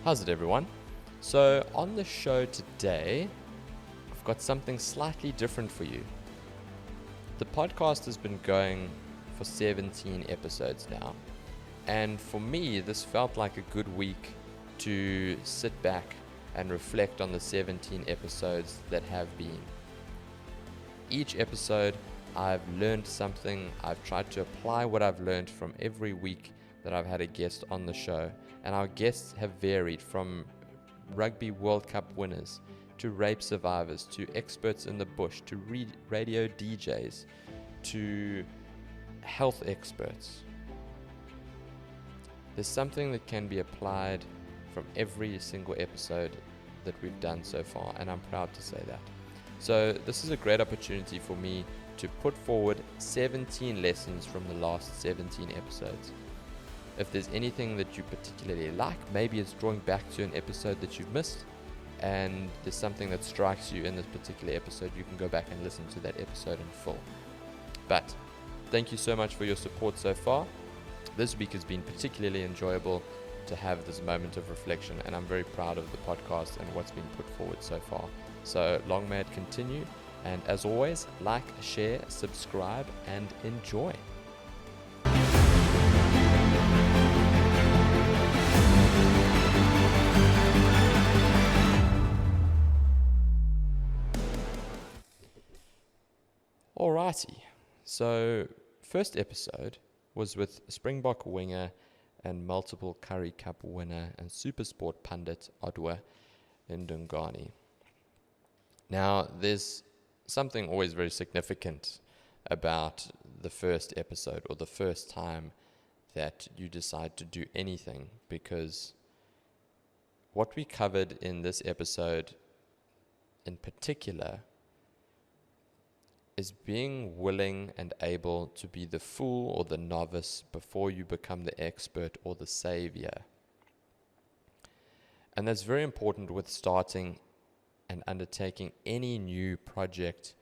How's it, everyone? So on the show today, I've got something slightly different for you. The podcast has been going for 17 episodes now, and for me this felt like a good week to sit back and reflect on the 17 episodes that have been. Each episode I've learned something. I've tried to apply what I've learned from every week that I've had a guest on the show, and our guests have varied from Rugby World Cup winners to rape survivors to experts in the bush to radio DJs to health experts. There's something that can be applied from every single episode that we've done so far, and I'm proud to say that. So this is a great opportunity for me to put forward 17 lessons from the last 17 episodes. If there's anything that you particularly like, maybe it's drawing back to an episode that you've missed, and there's something that strikes you in this particular episode, you can go back and listen to that episode in full. But thank you so much for your support so far. This week has been particularly enjoyable to have this moment of reflection, and I'm very proud of the podcast and what's been put forward so far. So long may it continue, and as always, like, share, subscribe, and enjoy. Alrighty, so first episode was with Springbok winger and multiple Currie Cup winner and Supersport pundit Odwa Ndungane. Now, there's something always very significant about the first episode or the first time that you decide to do anything, because what we covered in this episode in particular is being willing and able to be the fool or the novice before you become the expert or the savior. And that's very important with starting and undertaking any new project,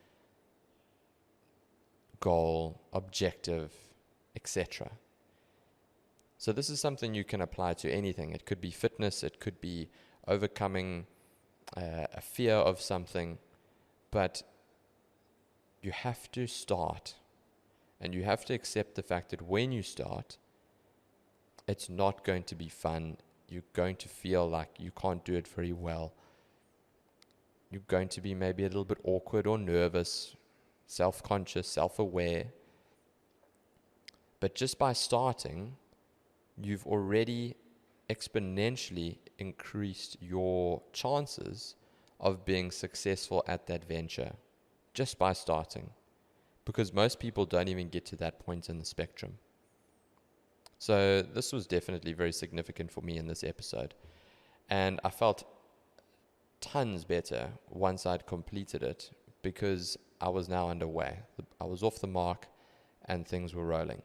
goal, objective, etc. So this is something you can apply to anything. It could be fitness, it could be overcoming a fear of something, but you have to start, and you have to accept the fact that when you start, it's not going to be fun. You're going to feel like you can't do it very well. You're going to be maybe a little bit awkward or nervous, self-conscious, self-aware. But just by starting, you've already exponentially increased your chances of being successful at that venture. Just by starting, because most people don't even get to that point in the spectrum. So this was definitely very significant for me in this episode, and I felt tons better once I'd completed it, because I was now underway. I was off the mark and things were rolling.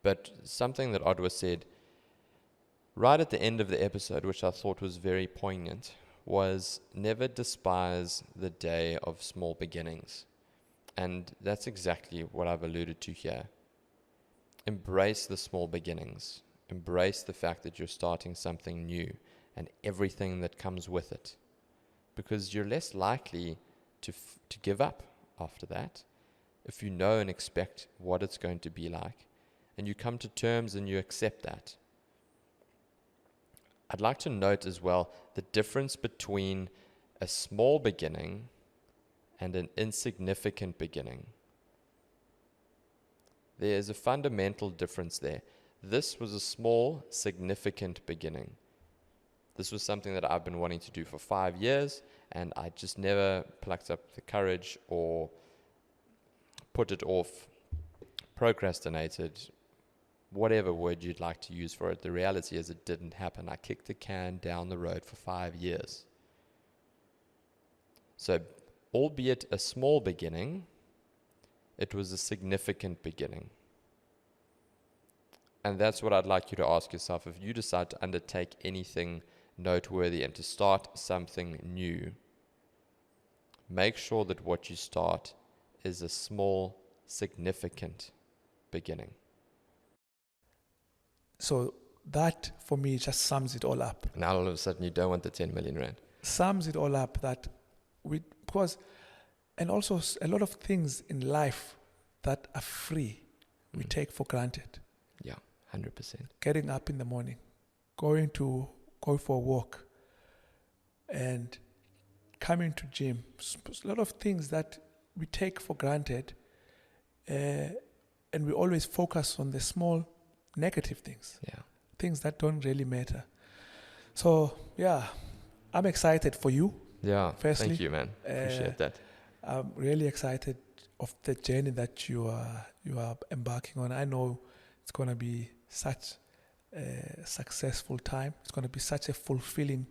But something that Odwa said right at the end of the episode, which I thought was very poignant, was never despise the day of small beginnings. And that's exactly what I've alluded to here. Embrace the small beginnings. Embrace the fact that you're starting something new and everything that comes with it. Because you're less likely to give up after that if you know and expect what it's going to be like. And you come to terms and you accept that. I'd like to note as well the difference between a small beginning and an insignificant beginning. There is a fundamental difference there. This was a small, significant beginning. This was something that I've been wanting to do for 5 years, and I just never plucked up the courage or put it off, procrastinated, whatever word you'd like to use for it. The reality is it didn't happen. I kicked the can down the road for 5 years. So, albeit a small beginning, it was a significant beginning. And that's what I'd like you to ask yourself. If you decide to undertake anything noteworthy and to start something new, make sure that what you start is a small, significant beginning. So that for me just sums it all up. Now all of a sudden you don't want the 10 million rand. Sums it all up that and also a lot of things in life that are free, we take for granted. Yeah, 100%. Getting up in the morning, go for a walk, and coming to gym. A lot of things that we take for granted, and we always focus on the small negative things. Yeah. Things that don't really matter. So, yeah, I'm excited for you. Yeah, Firstly, thank you, man. Appreciate that. I'm really excited of the journey that you are embarking on. I know it's going to be such a successful time. It's going to be such a fulfilling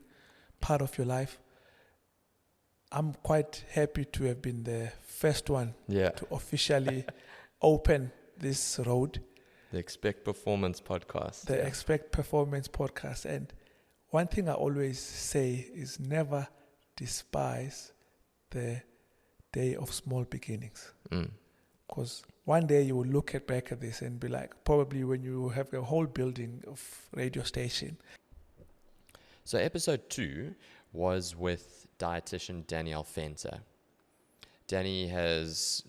part of your life. I'm quite happy to have been the first one to officially open this road. The Xpect Performance Podcast. The Xpect Performance Podcast. And one thing I always say is never despise the day of small beginnings. Because one day you will look back at this and be like, probably when you have a whole building of radio station. So episode 2 was with dietitian Danielle Fenter. Danny has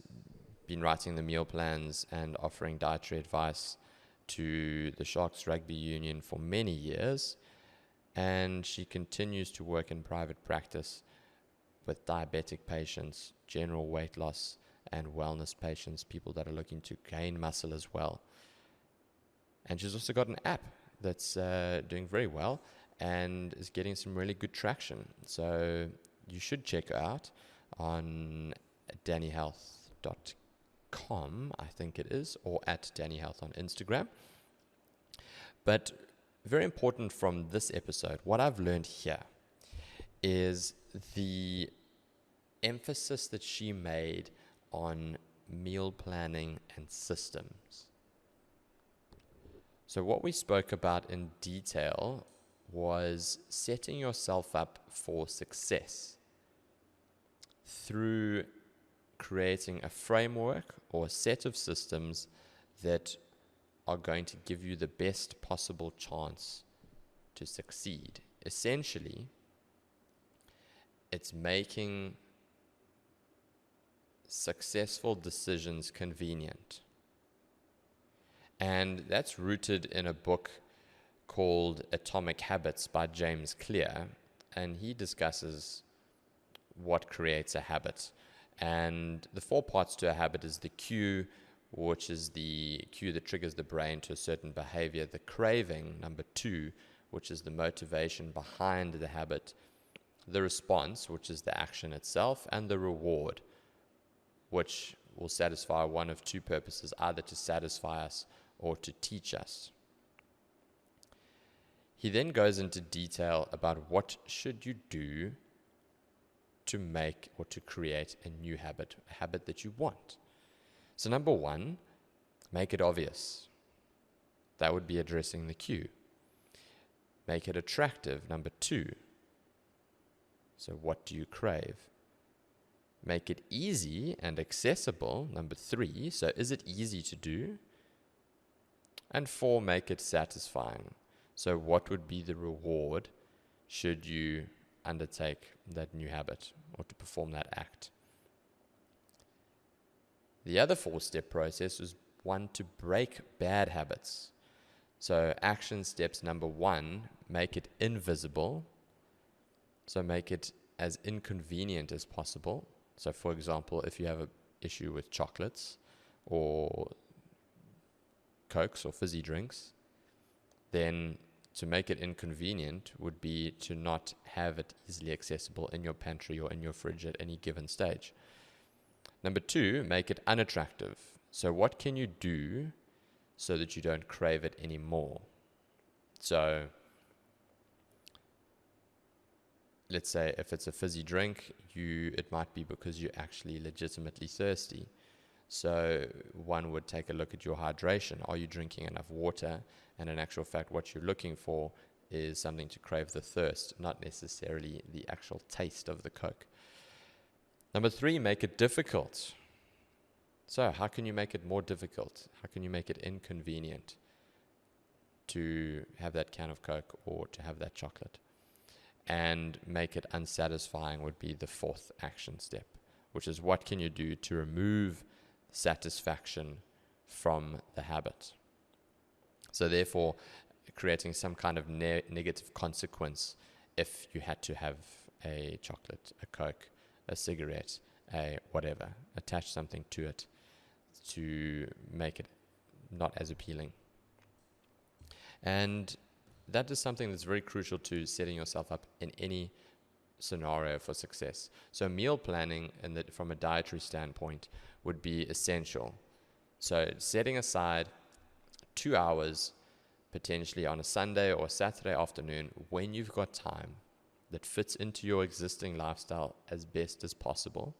been writing the meal plans and offering dietary advice to the Sharks Rugby Union for many years, and she continues to work in private practice with diabetic patients, general weight loss and wellness patients, people that are looking to gain muscle as well. And she's also got an app that's doing very well and is getting some really good traction. So you should check her out on dannyhealth.com, I think it is, or at dannyhealth on Instagram. But very important from this episode, what I've learned here is the emphasis that she made on meal planning and systems. So what we spoke about in detail was setting yourself up for success through creating a framework or a set of systems that are going to give you the best possible chance to succeed. Essentially, it's making successful decisions convenient. And that's rooted in a book called Atomic Habits by James Clear, and he discusses what creates a habit. And the 4 parts to a habit is the cue, which is the cue that triggers the brain to a certain behavior, the craving, number 2, which is the motivation behind the habit, the response, which is the action itself, and the reward, which will satisfy one of 2 purposes, either to satisfy us or to teach us. He then goes into detail about what should you do to make or to create a new habit, a habit that you want. So number 1, make it obvious. That would be addressing the cue. Make it attractive, number 2. So what do you crave? Make it easy and accessible, number 3. So is it easy to do? And 4, make it satisfying. So what would be the reward should you undertake that new habit or to perform that act? The other 4-step process is 1, to break bad habits. So action steps number 1, make it invisible. So make it as inconvenient as possible. So for example, if you have an issue with chocolates or Cokes or fizzy drinks, then to make it inconvenient would be to not have it easily accessible in your pantry or in your fridge at any given stage. Number 2, make it unattractive. So what can you do so that you don't crave it anymore? So let's say if it's a fizzy drink, it might be because you're actually legitimately thirsty. So one would take a look at your hydration. Are you drinking enough water? And in actual fact, what you're looking for is something to crave the thirst, not necessarily the actual taste of the Coke. Number 3, make it difficult. So how can you make it more difficult? How can you make it inconvenient? to have that can of Coke or to have that chocolate. And make it unsatisfying would be the fourth action step, which is what can you do to remove satisfaction from the habit. So therefore, creating some kind of negative consequence if you had to have a chocolate, a Coke, a cigarette, a whatever, attach something to it to make it not as appealing. And that is something that's very crucial to setting yourself up in any scenario for success. So meal planning from a dietary standpoint would be essential. So setting aside 2 hours potentially on a Sunday or Saturday afternoon when you've got time that fits into your existing lifestyle as best as possible.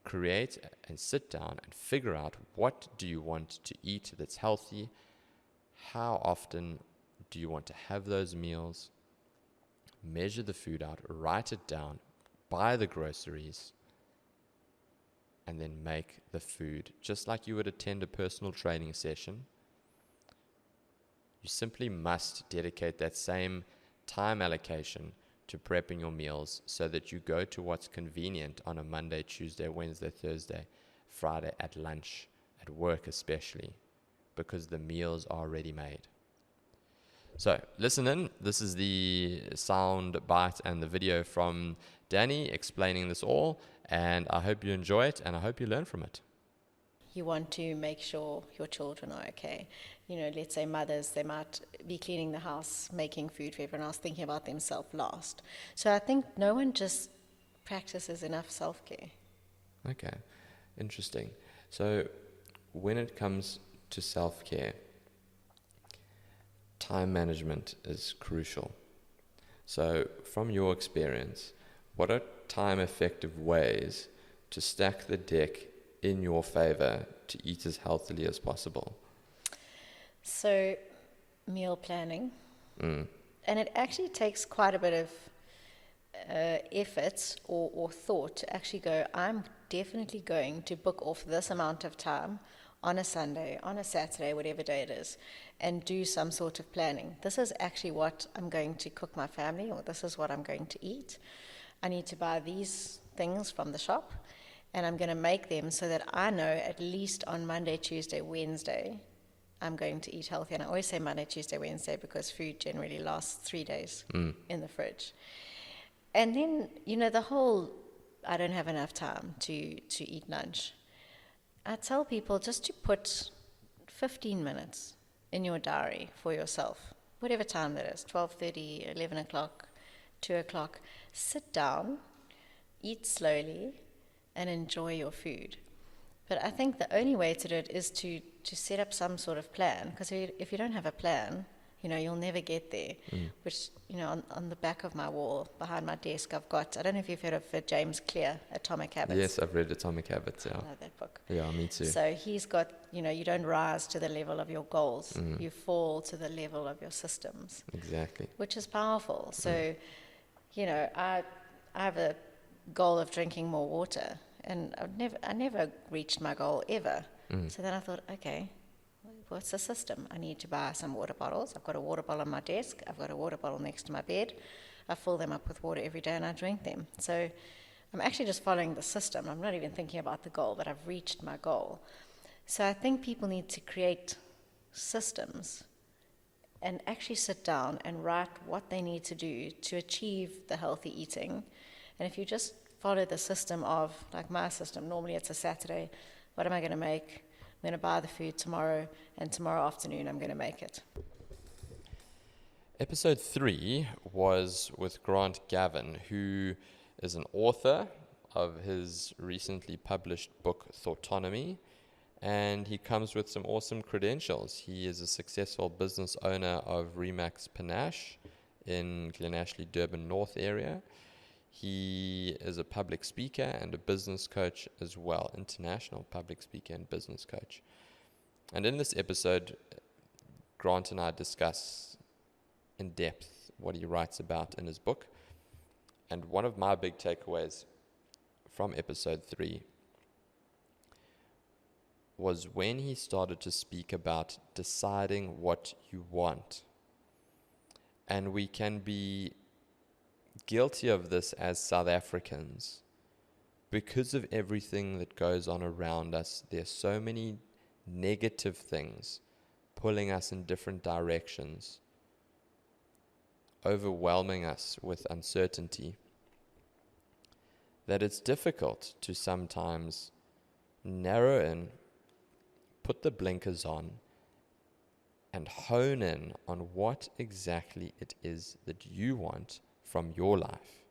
Create and sit down and figure out what do you want to eat that's healthy. How often do you want to have those meals? Measure the food out, write it down, buy the groceries, and then make the food just like you would attend a personal training session. You simply must dedicate that same time allocation to prepping your meals so that you go to what's convenient on a Monday, Tuesday, Wednesday, Thursday, Friday at lunch, at work especially, because the meals are already made. So listen in. This is the sound bite and the video from Danny explaining this all, and I hope you enjoy it and I hope you learn from it. You want to make sure your children are okay. Let's say mothers, they might be cleaning the house, making food for everyone else, thinking about themselves last. So I think no one just practices enough self-care. Okay, interesting. So when it comes to self-care, time management is crucial. So from your experience, what are time-effective ways to stack the deck in your favor to eat as healthily as possible? So meal planning, and it actually takes quite a bit of effort or thought to actually go, I'm definitely going to book off this amount of time on a Sunday, on a Saturday, whatever day it is, and do some sort of planning. This is actually what I'm going to cook my family, or this is what I'm going to eat. I need to buy these things from the shop, and I'm going to make them so that I know at least on Monday, Tuesday, Wednesday, I'm going to eat healthy. And I always say Monday, Tuesday, Wednesday because food generally lasts 3 days in the fridge. And then, the whole, I don't have enough time to eat lunch. I tell people just to put 15 minutes in your diary for yourself, whatever time that is, 12:30, 11 o'clock, 2 o'clock. Sit down, eat slowly, and enjoy your food. But I think the only way to do it is to set up some sort of plan, because if you don't have a plan, you'll never get there. Which, on the back of my wall, behind my desk, I've got, I don't know if you've heard of James Clear, Atomic Habits. Yes, I've read Atomic Habits, yeah. I love that book. Yeah, me too. So he's got, you don't rise to the level of your goals. You fall to the level of your systems. Exactly. Which is powerful. So, I have a goal of drinking more water, and I never reached my goal ever. So then I thought, okay, what's the system? I need to buy some water bottles. I've got a water bottle on my desk. I've got a water bottle next to my bed. I fill them up with water every day and I drink them. So I'm actually just following the system. I'm not even thinking about the goal, but I've reached my goal. So I think people need to create systems and actually sit down and write what they need to do to achieve the healthy eating. And if you just follow the system of, like my system, normally it's a Saturday, what am I going to make? I'm going to buy the food tomorrow, and tomorrow afternoon I'm going to make it. Episode 3 was with Grant Gavin, who is an author of his recently published book, Thoughtonomy, and he comes with some awesome credentials. He is a successful business owner of Remax Panache in Glenashley, Durban North area. He is a public speaker and a business coach as well, international public speaker and business coach. And in this episode, Grant and I discuss in depth what he writes about in his book. And one of my big takeaways from episode 3 was when he started to speak about deciding what you want. And we can be guilty of this as South Africans. Because of everything that goes on around us, there's so many negative things pulling us in different directions, overwhelming us with uncertainty, that it's difficult to sometimes narrow in, put the blinkers on, and hone in on what exactly it is that you want from your life.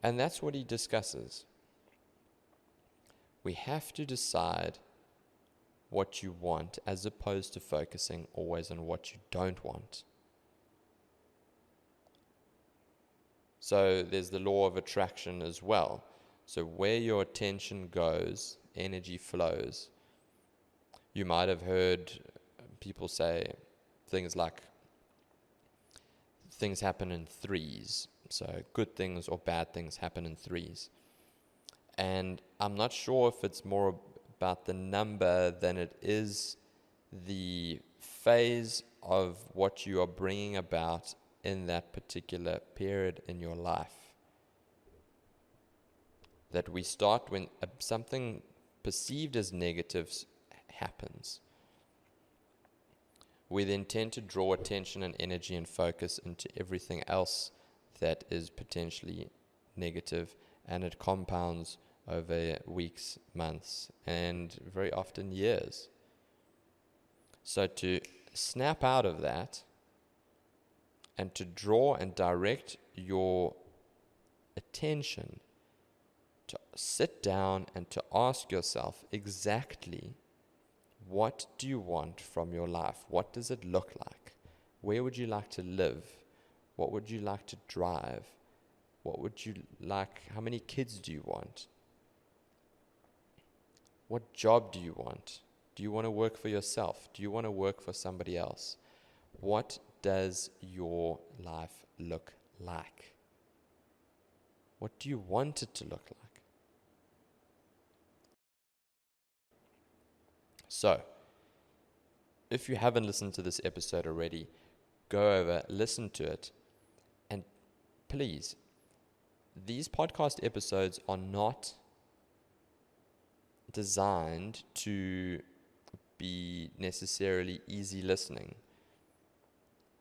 And that's what he discusses. We have to decide what you want as opposed to focusing always on what you don't want. So there's the law of attraction as well. So where your attention goes, energy flows. You might have heard people say things like things happen in threes. So good things or bad things happen in threes. And I'm not sure if it's more about the number than it is the phase of what you are bringing about in that particular period in your life. That we start when something perceived as negatives happens. We then tend to draw attention and energy and focus into everything else that is potentially negative, and it compounds over weeks, months, and very often years. So to snap out of that and to draw and direct your attention, to sit down and to ask yourself exactly, what do you want from your life? What does it look like? Where would you like to live? What would you like to drive? What would you like? How many kids do you want? What job do you want? Do you want to work for yourself? Do you want to work for somebody else? What does your life look like? What do you want it to look like? So, if you haven't listened to this episode already, go over, listen to it, and please, these podcast episodes are not designed to be necessarily easy listening.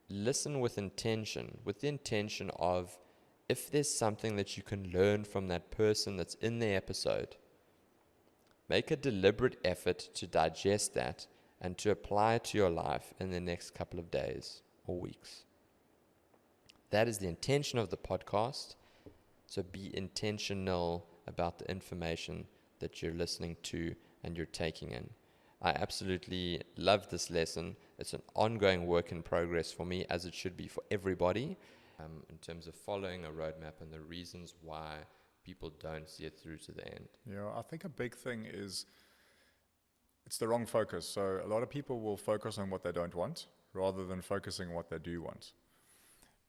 Listen with the intention of, if there's something that you can learn from that person that's in the episode, make a deliberate effort to digest that and to apply it to your life in the next couple of days or weeks. That is the intention of the podcast. So be intentional about the information that you're listening to and you're taking in. I absolutely love this lesson. It's an ongoing work in progress for me, as it should be for everybody, in terms of following a roadmap and the reasons why people don't see it through to the end. Yeah, I think a big thing is it's the wrong focus. So a lot of people will focus on what they don't want rather than focusing on what they do want.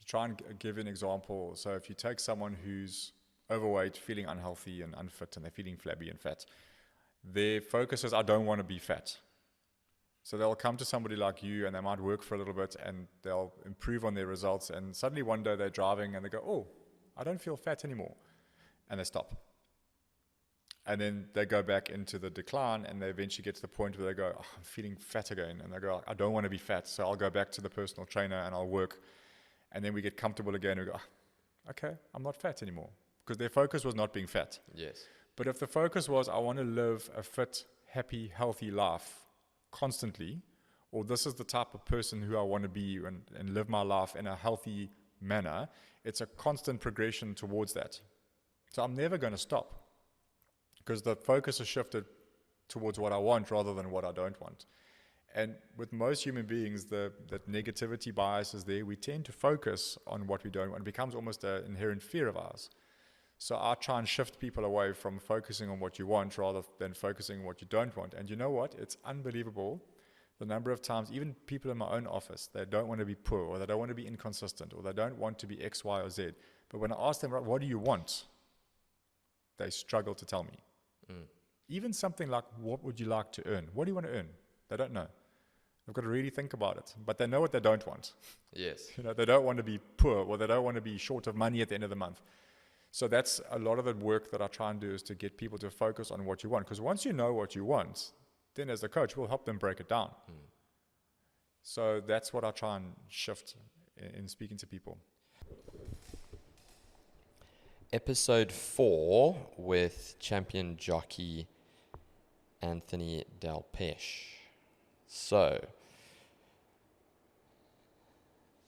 Try and give an example. So if you take someone who's overweight, feeling unhealthy and unfit, and they're feeling flabby and fat, their focus is, I don't want to be fat. So they'll come to somebody like you and they might work for a little bit and they'll improve on their results, and suddenly one day they're driving and they go, oh, I don't feel fat anymore. And they stop. And then they go back into the decline, and they eventually get to the point where they go, oh, I'm feeling fat again. And they go, I don't want to be fat, so I'll go back to the personal trainer and I'll work. And then we get comfortable again and we go, oh, okay, I'm not fat anymore. Because their focus was not being fat. Yes. But if the focus was, I want to live a fit, happy, healthy life constantly, or this is the type of person who I want to be and live my life in a healthy manner, it's a constant progression towards that. So I'm never going to stop because the focus has shifted towards what I want rather than what I don't want. And with most human beings, that negativity bias is there. We tend to focus on what we don't want. It becomes almost an inherent fear of ours. So I try and shift people away from focusing on what you want rather than focusing on what you don't want. And you know what? It's unbelievable the number of times, even people in my own office, they don't want to be poor, or they don't want to be inconsistent, or they don't want to be X, Y, or Z. But when I ask them, what do you want? They struggle to tell me. Even something like, what would you like to earn? What do you want to earn? They don't know. They've got to really think about it. But they know what they don't want. Yes. They don't want to be poor, or they don't want to be short of money at the end of the month. So that's a lot of the work that I try and do, is to get people to focus on what you want. Because once you know what you want, then as a coach, we'll help them break it down. So that's what I try and shift in speaking to people. Episode 4 with champion jockey Anthony Delpeche. So,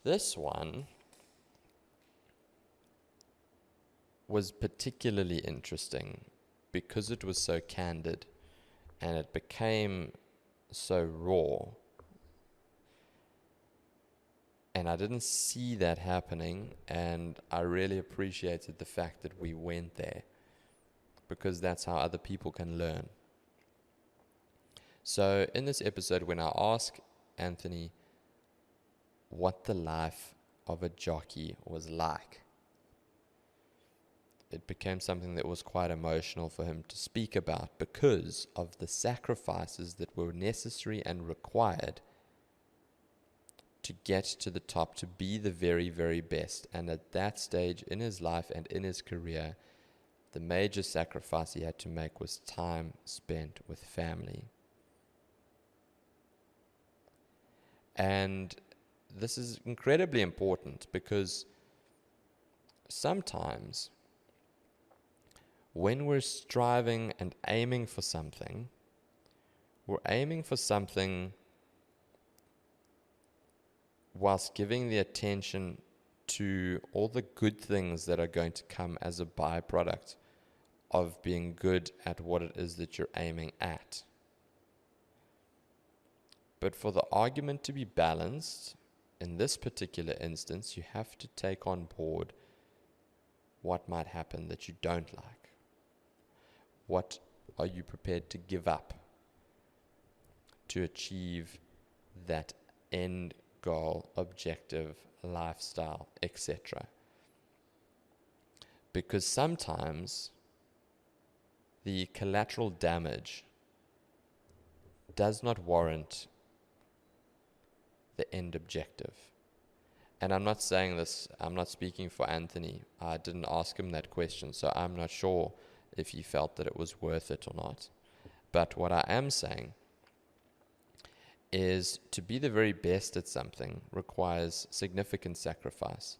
this one was particularly interesting because it was so candid and it became so raw. And I didn't see that happening, and I really appreciated the fact that we went there, because that's how other people can learn. So in this episode, when I ask Anthony what the life of a jockey was like, it became something that was quite emotional for him to speak about, because of the sacrifices that were necessary and required to get to the top, to be the very, very best. And at that stage in his life and in his career, the major sacrifice he had to make was time spent with family. And this is incredibly important, because sometimes when we're striving and aiming for something, we're aiming for something whilst giving the attention to all the good things that are going to come as a byproduct of being good at what it is that you're aiming at. But for the argument to be balanced, in this particular instance, you have to take on board what might happen that you don't like. What are you prepared to give up to achieve that end goal, objective, lifestyle, etc.? Because sometimes the collateral damage does not warrant the end objective. And I'm not saying this, I'm not speaking for Anthony. I didn't ask him that question, so I'm not sure if he felt that it was worth it or not. But what I am saying is, to be the very best at something requires significant sacrifice.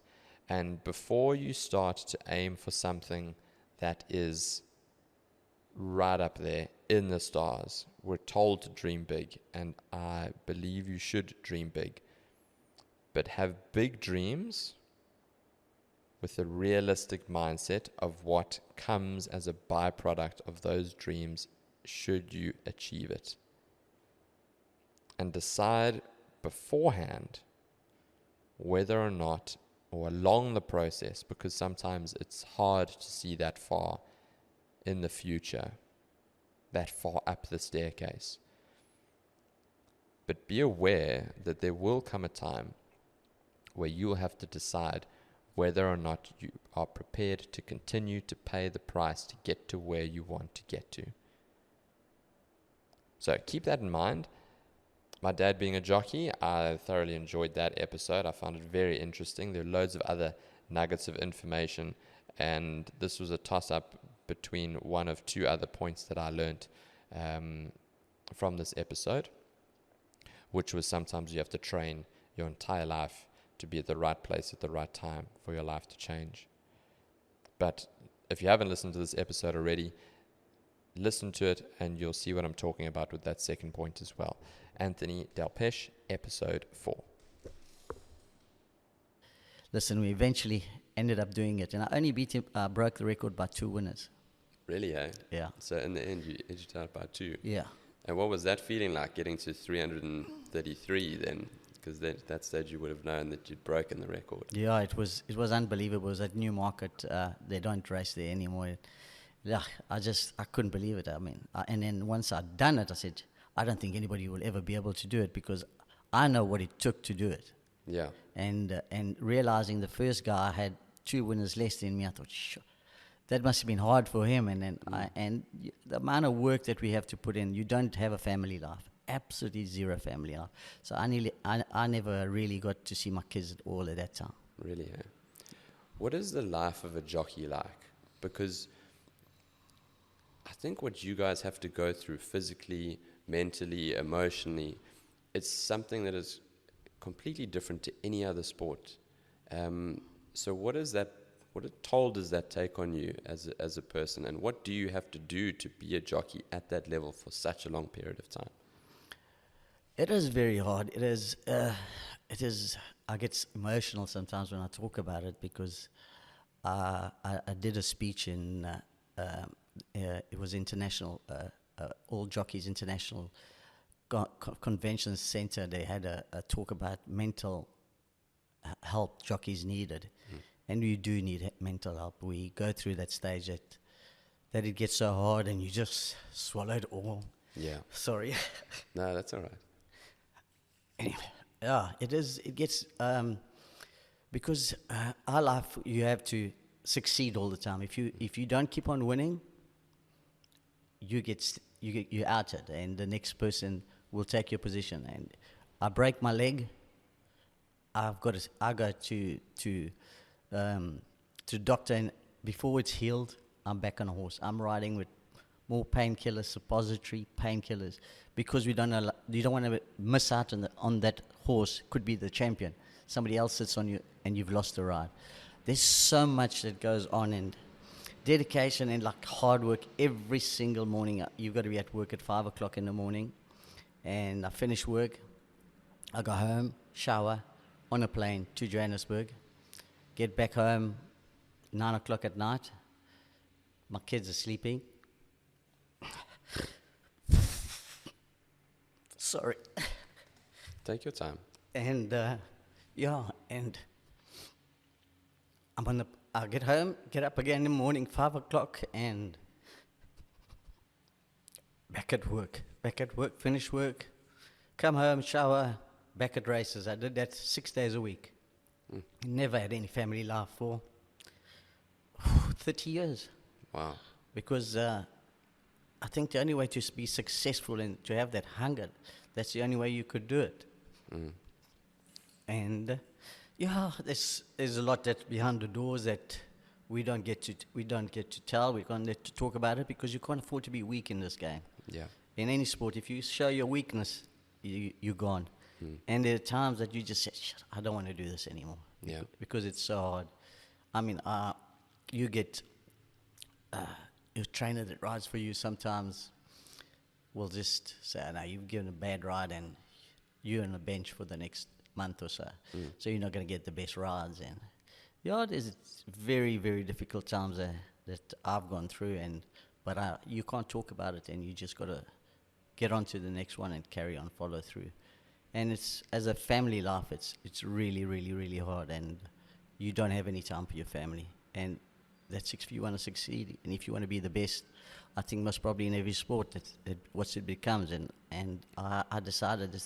And before you start to aim for something that is right up there in the stars, we're told to dream big, and I believe you should dream big. But have big dreams with a realistic mindset of what comes as a byproduct of those dreams should you achieve it. And decide beforehand whether or not, or along the process, because sometimes it's hard to see that far in the future, that far up the staircase. But be aware that there will come a time where you will have to decide whether or not you are prepared to continue to pay the price to get to where you want to get to. So keep that in mind. My dad being a jockey, I thoroughly enjoyed that episode. I found it very interesting. There are loads of other nuggets of information, and this was a toss-up between one of two other points that I learned from this episode, which was sometimes you have to train your entire life to be at the right place at the right time for your life to change. But if you haven't listened to this episode already, listen to it and you'll see what I'm talking about with that second point as well. Anthony Delpeche, episode 4. Listen, we eventually ended up doing it, and I only broke the record by 2 winners. Really, eh? Yeah. So in the end, you edged out by 2. Yeah. And what was that feeling like, getting to 333 then? Because at that stage you would have known that you'd broken the record. Yeah, it was unbelievable. It was at Newmarket. They don't race there anymore. Yeah, I couldn't believe it. I mean, and then once I'd done it, I said, I don't think anybody will ever be able to do it, because I know what it took to do it. Yeah. And realizing the first guy had 2 winners less than me, I thought, sure, that must have been hard for him. And then the amount of work that we have to put in, you don't have a family life. Absolutely zero family life. So I never really got to see my kids at all at that time. Really, eh? What is the life of a jockey like? Because I think what you guys have to go through physically, mentally, emotionally, it's something that is completely different to any other sport. So what toll does that take on you as a person, and what do you have to do to be a jockey at that level for such a long period of time? It is very hard. It is. I get emotional sometimes when I talk about it, because I did a speech in. It was international. All Jockeys International Convention Center. They had a talk about mental help jockeys needed, and we do need mental help. We go through that stage that it gets so hard, and you just swallow it all. Yeah. Sorry. No, that's all right. Anyway, yeah, it is. It gets because our life, you have to succeed all the time. If you don't keep on winning, you're outed, and the next person will take your position. And I break my leg, I go to doctor, and before it's healed, I'm back on a horse. I'm riding with more painkillers, suppository painkillers, because you don't want to miss out on that horse. Could be the champion. Somebody else sits on you, and you've lost the ride. There's so much that goes on, and dedication and like hard work every single morning. You've got to be at work at 5 o'clock in the morning, and I finish work. I go home, shower, on a plane to Johannesburg, get back home 9 o'clock at night. My kids are sleeping. Sorry. Take your time. And and I get home, get up again in the morning, 5 o'clock, and back at work, finish work, come home, shower, back at races. I did that 6 days a week. Never had any family life for 30 years. Wow. Because I think the only way to be successful and to have that hunger, that's the only way you could do it. And there's a lot that's behind the doors that we don't get to tell. We can't get to talk about it, because you can't afford to be weak in this game. Yeah. In any sport, if you show your weakness, you're gone. And there are times that you just say, I don't want to do this anymore. Yeah. Because it's so hard. I mean, you get your trainer that rides for you sometimes will just say, no, you've given a bad ride, and you're on the bench for the next month or so. So you're not going to get the best rides. And there's very, very difficult times that I've gone through, but you can't talk about it, and you just got to get on to the next one and carry on, follow through. And it's, as a family life, it's really, really, really hard, and you don't have any time for your family. And that's if you want to succeed, and if you want to be the best. I think most probably in every sport, what it becomes. And I decided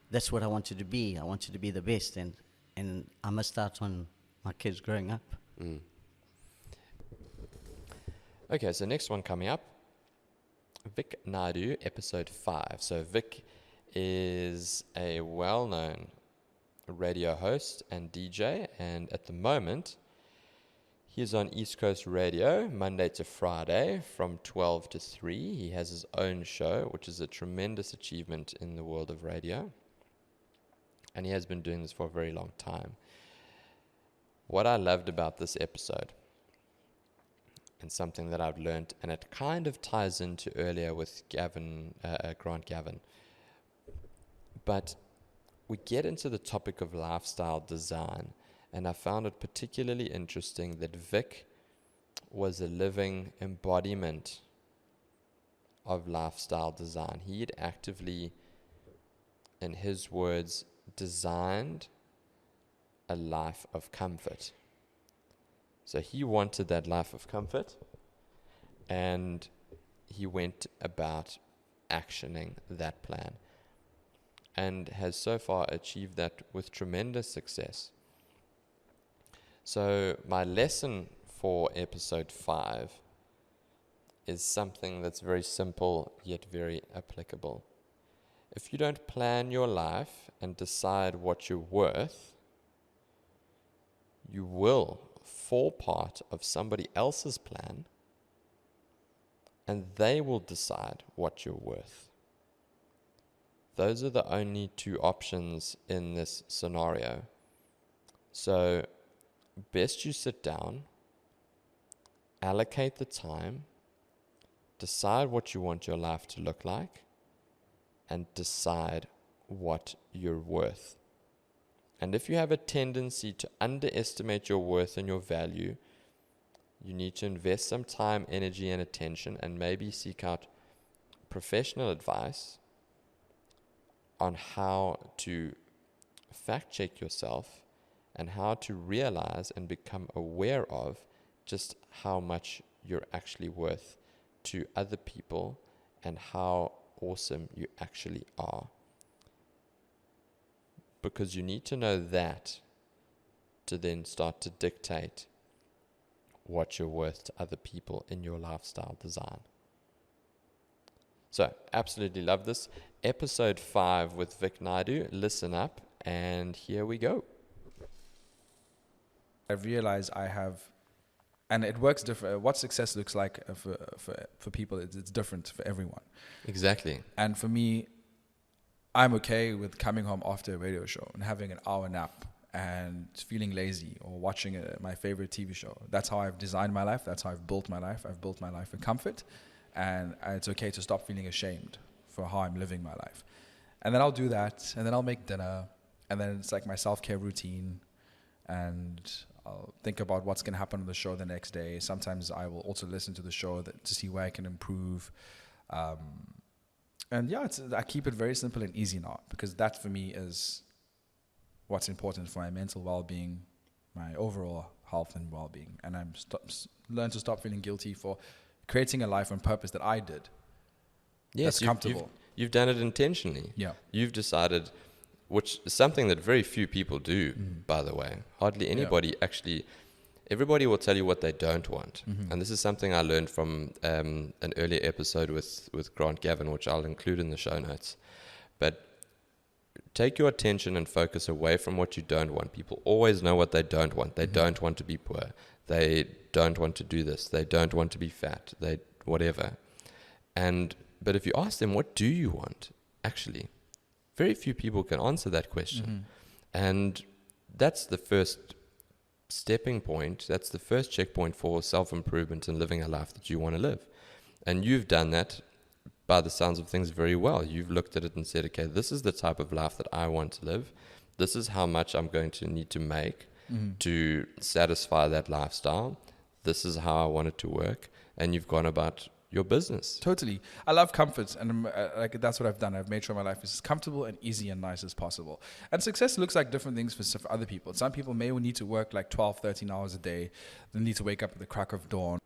that's what I wanted to be. I wanted to be the best, and I must start on my kids growing up. Okay, so next one coming up, Vic Naidu, episode 5. So Vic is a well-known radio host and DJ, and at the moment he's on East Coast Radio Monday to Friday from 12 to 3. He has his own show, which is a tremendous achievement in the world of radio, and he has been doing this for a very long time. What I loved about this episode, and something that I've learned, and it kind of ties into earlier with Grant Gavin, but we get into the topic of lifestyle design, and I found it particularly interesting that Vic was a living embodiment of lifestyle design. He had actively, in his words, designed a life of comfort. So he wanted that life of comfort, and he went about actioning that plan, and has so far achieved that with tremendous success. So my lesson for episode 5 is something that's very simple yet very applicable. If you don't plan your life and decide what you're worth, you will fall part of somebody else's plan, and they will decide what you're worth. Those are the only two options in this scenario. So, best you sit down, allocate the time, decide what you want your life to look like, and decide what you're worth. And if you have a tendency to underestimate your worth and your value, you need to invest some time, energy, and attention, and maybe seek out professional advice on how to fact check yourself and how to realize and become aware of just how much you're actually worth to other people and how awesome you actually are. Because you need to know that to then start to dictate what you're worth to other people in your lifestyle design. So, absolutely love this. Episode 5 with Vic Naidu. Listen up, and here we go. I've realized I have, and it works different. What success looks like for people, it's different for everyone. Exactly. And for me, I'm okay with coming home after a radio show and having an hour nap and feeling lazy or watching my favorite TV show. That's how I've designed my life. That's how I've built my life. I've built my life in comfort, and it's okay to stop feeling ashamed for how I'm living my life. And then I'll do that, and then I'll make dinner, and then it's like my self-care routine, and I'll think about what's going to happen on the show the next day. Sometimes I will also listen to the show to see where I can improve. And yeah, I keep it very simple and easy now, because that for me is what's important for my mental well-being, my overall health and well-being. And I'm learn to stop feeling guilty for creating a life on purpose that I did. Yes, that's comfortable. You've done it intentionally. Yeah. You've decided, which is something that very few people do, by the way. Hardly anybody actually. Everybody will tell you what they don't want. And this is something I learned from an earlier episode with Grant Gavin, which I'll include in the show notes. But take your attention and focus away from what you don't want. People always know what they don't want. They don't want to be poor. They don't want to do this. They don't want to be fat. They whatever. But if you ask them, what do you want? Actually, very few people can answer that question. And that's the first stepping point. That's the first checkpoint for self-improvement and living a life that you want to live. And you've done that, by the sounds of things, very well. You've looked at it and said, okay, this is the type of life that I want to live. This is how much I'm going to need to make to satisfy that lifestyle. This is how I want it to work. And you've gone about your business. Totally. I love comfort, and like that's what I've done. I've made sure my life is as comfortable and easy and nice as possible. And success looks like different things for other people. Some people may need to work like 12, 13 hours a day. They need to wake up at the crack of dawn.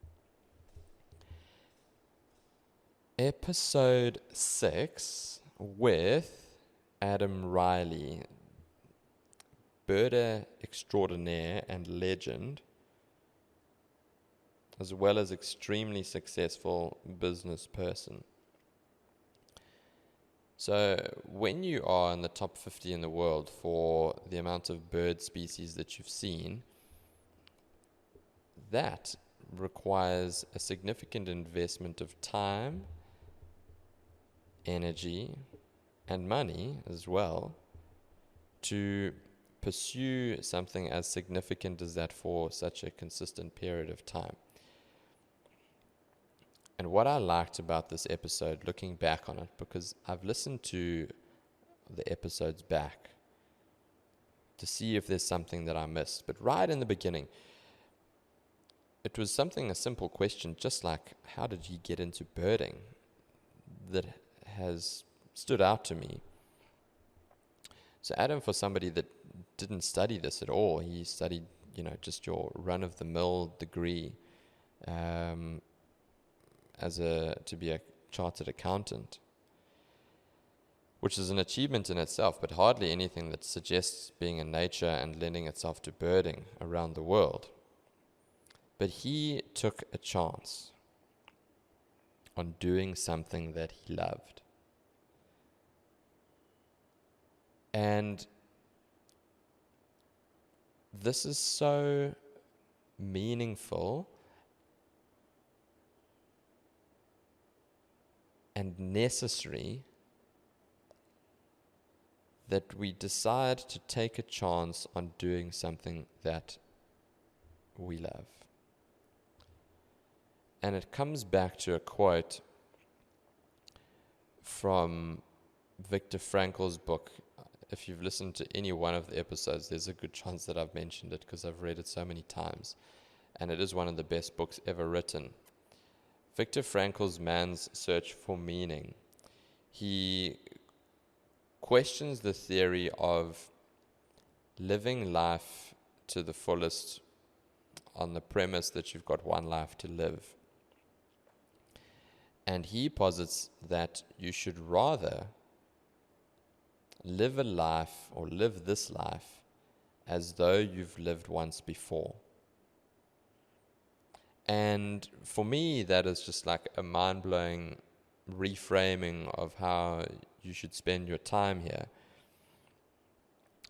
Episode 6 with Adam Riley, birder extraordinaire and legend, as well as extremely successful business person. So when you are in the top 50 in the world for the amount of bird species that you've seen, that requires a significant investment of time, energy, and money as well to pursue something as significant as that for such a consistent period of time. And what I liked about this episode, looking back on it, because I've listened to the episodes back to see if there's something that I missed. But right in the beginning, it was a simple question, just like, how did he get into birding, that has stood out to me. So Adam, for somebody that didn't study this at all, he studied, just your run-of-the-mill degree, to be a chartered accountant, which is an achievement in itself, but hardly anything that suggests being in nature and lending itself to birding around the world. But he took a chance on doing something that he loved. And this is so meaningful and necessary that we decide to take a chance on doing something that we love. And it comes back to a quote from Viktor Frankl's book. If you've listened to any one of the episodes, there's a good chance that I've mentioned it because I've read it so many times. And it is one of the best books ever written. Viktor Frankl's Man's Search for Meaning. He questions the theory of living life to the fullest on the premise that you've got one life to live. And he posits that you should rather live a life or live this life as though you've lived once before. And for me, that is just like a mind-blowing reframing of how you should spend your time here.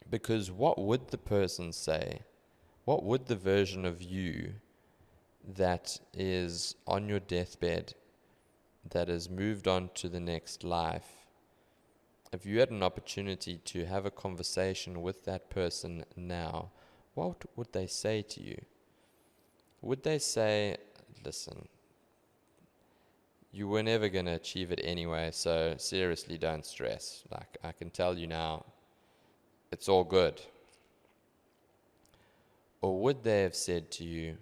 Because what would the person say? What would the version of you that is on your deathbed, that has moved on to the next life, if you had an opportunity to have a conversation with that person now, what would they say to you? Would they say, listen, you were never going to achieve it anyway, so seriously, don't stress. Like, I can tell you now, it's all good. Or would they have said to you,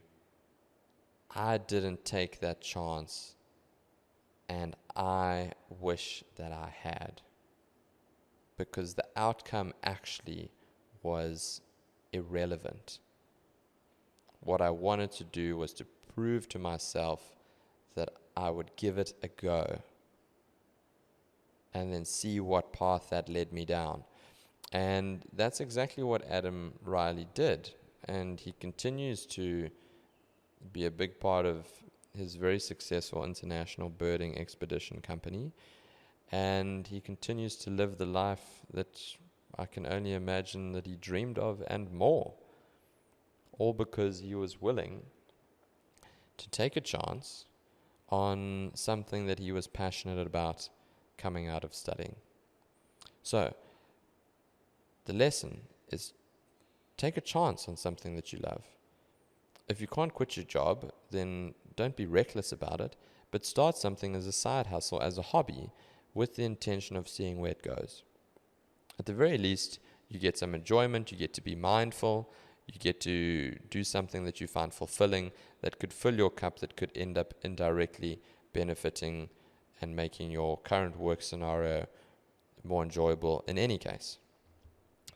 I didn't take that chance, and I wish that I had, because the outcome actually was irrelevant. What I wanted to do was to prove to myself that I would give it a go and then see what path that led me down. And that's exactly what Adam Riley did. And he continues to be a big part of his very successful international birding expedition company. And he continues to live the life that I can only imagine that he dreamed of and more. All because he was willing to take a chance on something that he was passionate about coming out of studying. So, the lesson is take a chance on something that you love. If you can't quit your job, then don't be reckless about it, but start something as a side hustle, as a hobby, with the intention of seeing where it goes. At the very least, you get some enjoyment, you get to be mindful, you get to do something that you find fulfilling, that could fill your cup, that could end up indirectly benefiting and making your current work scenario more enjoyable in any case.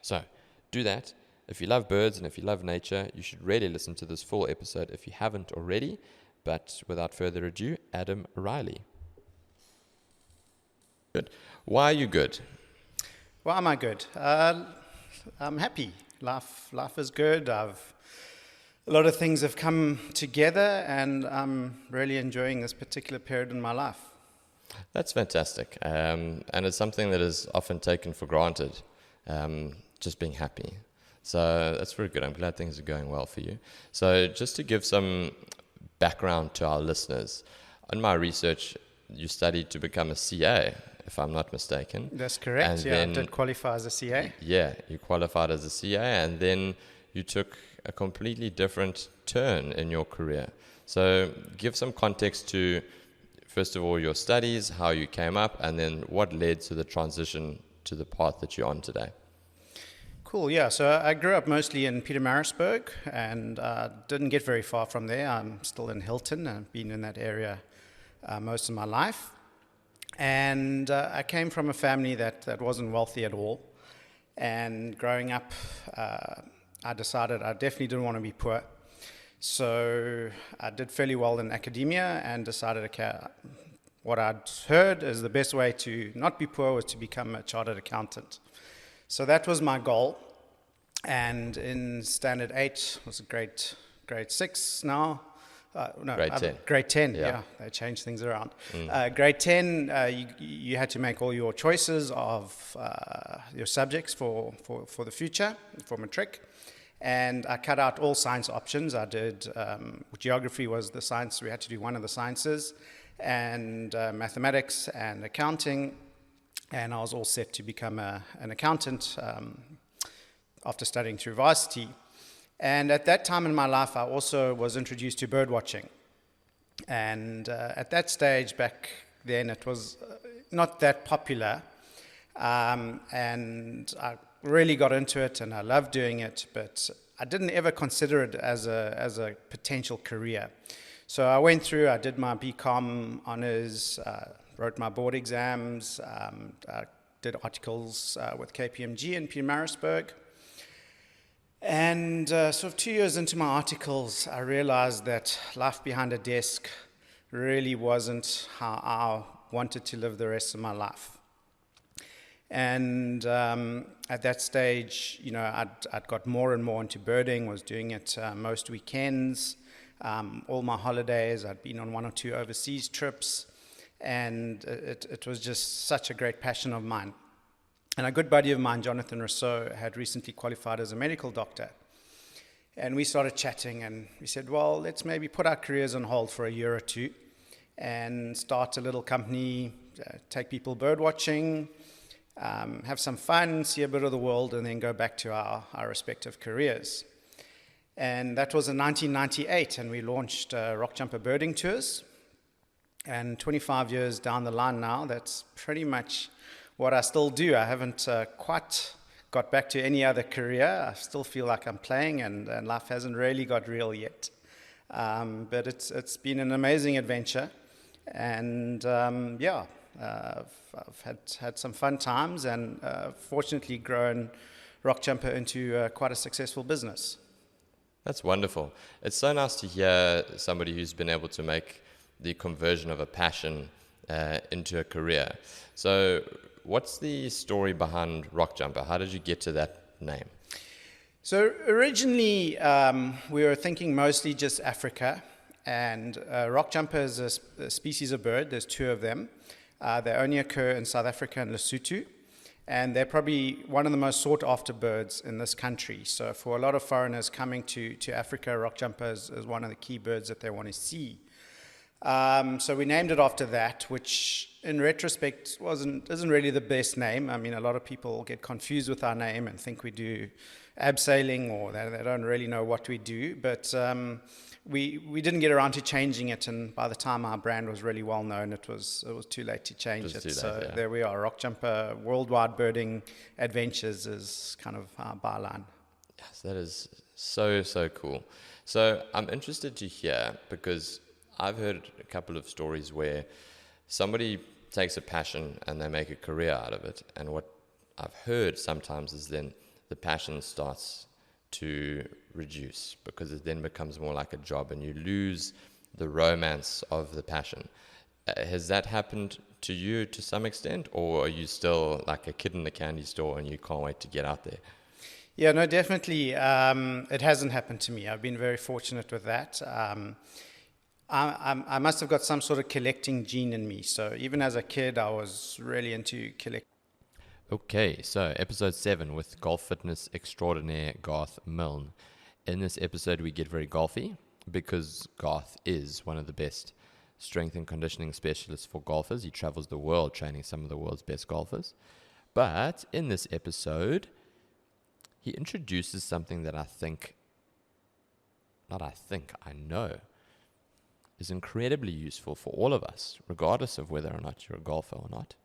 So, do that. If you love birds and if you love nature, you should really listen to this full episode if you haven't already. But without further ado, Adam Riley. Good. Why are you good? Why am I good? I'm happy. Life is good. A lot of things have come together, and I'm really enjoying this particular period in my life. That's fantastic. And it's something that is often taken for granted, just being happy. So that's very good. I'm glad things are going well for you. So just to give some background to our listeners, in my research, you studied to become a CA, if I'm not mistaken. That's correct. And then, I did qualify as a CA. Yeah, you qualified as a CA, and then you took a completely different turn in your career. So give some context to, first of all, your studies, how you came up, and then what led to the transition to the path that you're on today. Cool, yeah. So I grew up mostly in Pietermaritzburg and didn't get very far from there. I'm still in Hilton. I've been in that area most of my life. And I came from a family that wasn't wealthy at all. And growing up, I decided I definitely didn't want to be poor. So I did fairly well in academia and decided, okay, what I'd heard is the best way to not be poor was to become a chartered accountant. So that was my goal. And in standard 8, was grade 6 now, Grade 10. Grade 10, Yeah. yeah. They changed things around. Grade 10, you had to make all your choices of your subjects for the future, for matric. And I cut out all science options. I did, geography was the science, we had to do one of the sciences, and mathematics and accounting. And I was all set to become an accountant after studying through varsity. And at that time in my life, I also was introduced to bird watching. And at that stage, back then, it was not that popular. And I really got into it, and I loved doing it, but I didn't ever consider it as a potential career. So I went through, I did my BCom honors, wrote my board exams, I did articles with KPMG in Pietermaritzburg. And sort of 2 years into my articles, I realized that life behind a desk really wasn't how I wanted to live the rest of my life. And at that stage, I'd got more and more into birding, was doing it most weekends, all my holidays. I'd been on 1 or 2 overseas trips, and it was just such a great passion of mine. And a good buddy of mine, Jonathan Rousseau, had recently qualified as a medical doctor. And we started chatting, and we said, well, let's maybe put our careers on hold for a year or two and start a little company, take people bird watching, have some fun, see a bit of the world, and then go back to our respective careers. And that was in 1998, and we launched Rock Jumper Birding Tours. And 25 years down the line now, that's pretty much what I still do. I haven't quite got back to any other career. I still feel like I'm playing, and life hasn't really got real yet. But it's been an amazing adventure, and I've had some fun times, and fortunately grown Rock Jumper into quite a successful business. That's wonderful. It's so nice to hear somebody who's been able to make the conversion of a passion into a career. So what's the story behind Rock Jumper? How did you get to that name? So originally, we were thinking mostly just Africa, and Rock Jumper is a species of bird. There's 2 of them. They only occur in South Africa and Lesotho, and they're probably one of the most sought-after birds in this country. So for a lot of foreigners coming to Africa, Rock Jumper is one of the key birds that they want to see. So we named it after that, which in retrospect isn't really the best name. I mean, a lot of people get confused with our name and think we do abseiling, or they don't really know what we do. But we didn't get around to changing it, and by the time our brand was really well known, it was too late to change it. So there we are. Rock Jumper Worldwide Birding Adventures is kind of our byline. Yes, that is so cool. So I'm interested to hear, because I've heard a couple of stories where somebody takes a passion and they make a career out of it. And what I've heard sometimes is then the passion starts to reduce, because it then becomes more like a job and you lose the romance of the passion. Has that happened to you to some extent, or are you still like a kid in the candy store and you can't wait to get out there? Yeah, no, definitely. It hasn't happened to me. I've been very fortunate with that. I must have got some sort of collecting gene in me. So even as a kid, I was really into collecting. Okay, so episode 7 with golf fitness extraordinaire Garth Milne. In this episode, we get very golfy, because Garth is one of the best strength and conditioning specialists for golfers. He travels the world training some of the world's best golfers. But in this episode, he introduces something that I know is incredibly useful for all of us, regardless of whether or not you're a golfer or not.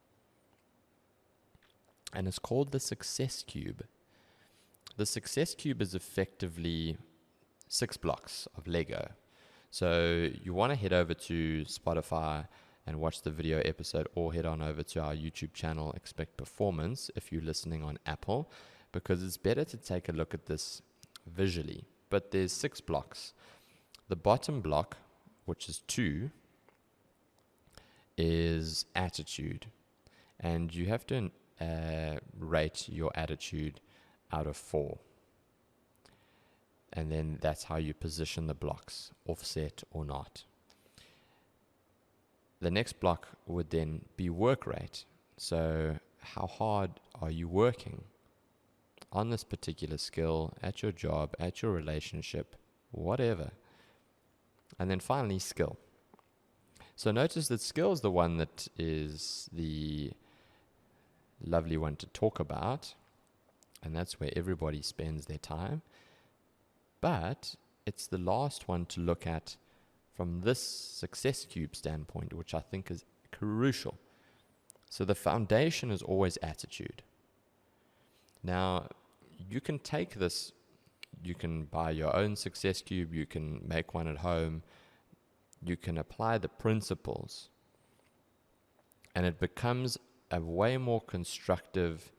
And it's called the Success Cube. The Success Cube is effectively 6 blocks of Lego. So you want to head over to Spotify and watch the video episode, or head on over to our YouTube channel, Xpect Performance, if you're listening on Apple, because it's better to take a look at this visually. But there's 6 blocks. The bottom block, which is 2, is attitude. And you have to rate your attitude out of 4. And then that's how you position the blocks, offset or not. The next block would then be work rate. So how hard are you working on this particular skill, at your job, at your relationship, whatever. And then finally, skill. So notice that skill is the one that is the lovely one to talk about, and that's where everybody spends their time. But it's the last one to look at from this success cube standpoint, which I think is crucial. So the foundation is always attitude. Now, you can take this, you can buy your own success cube, you can make one at home, you can apply the principles, and it becomes a way more constructive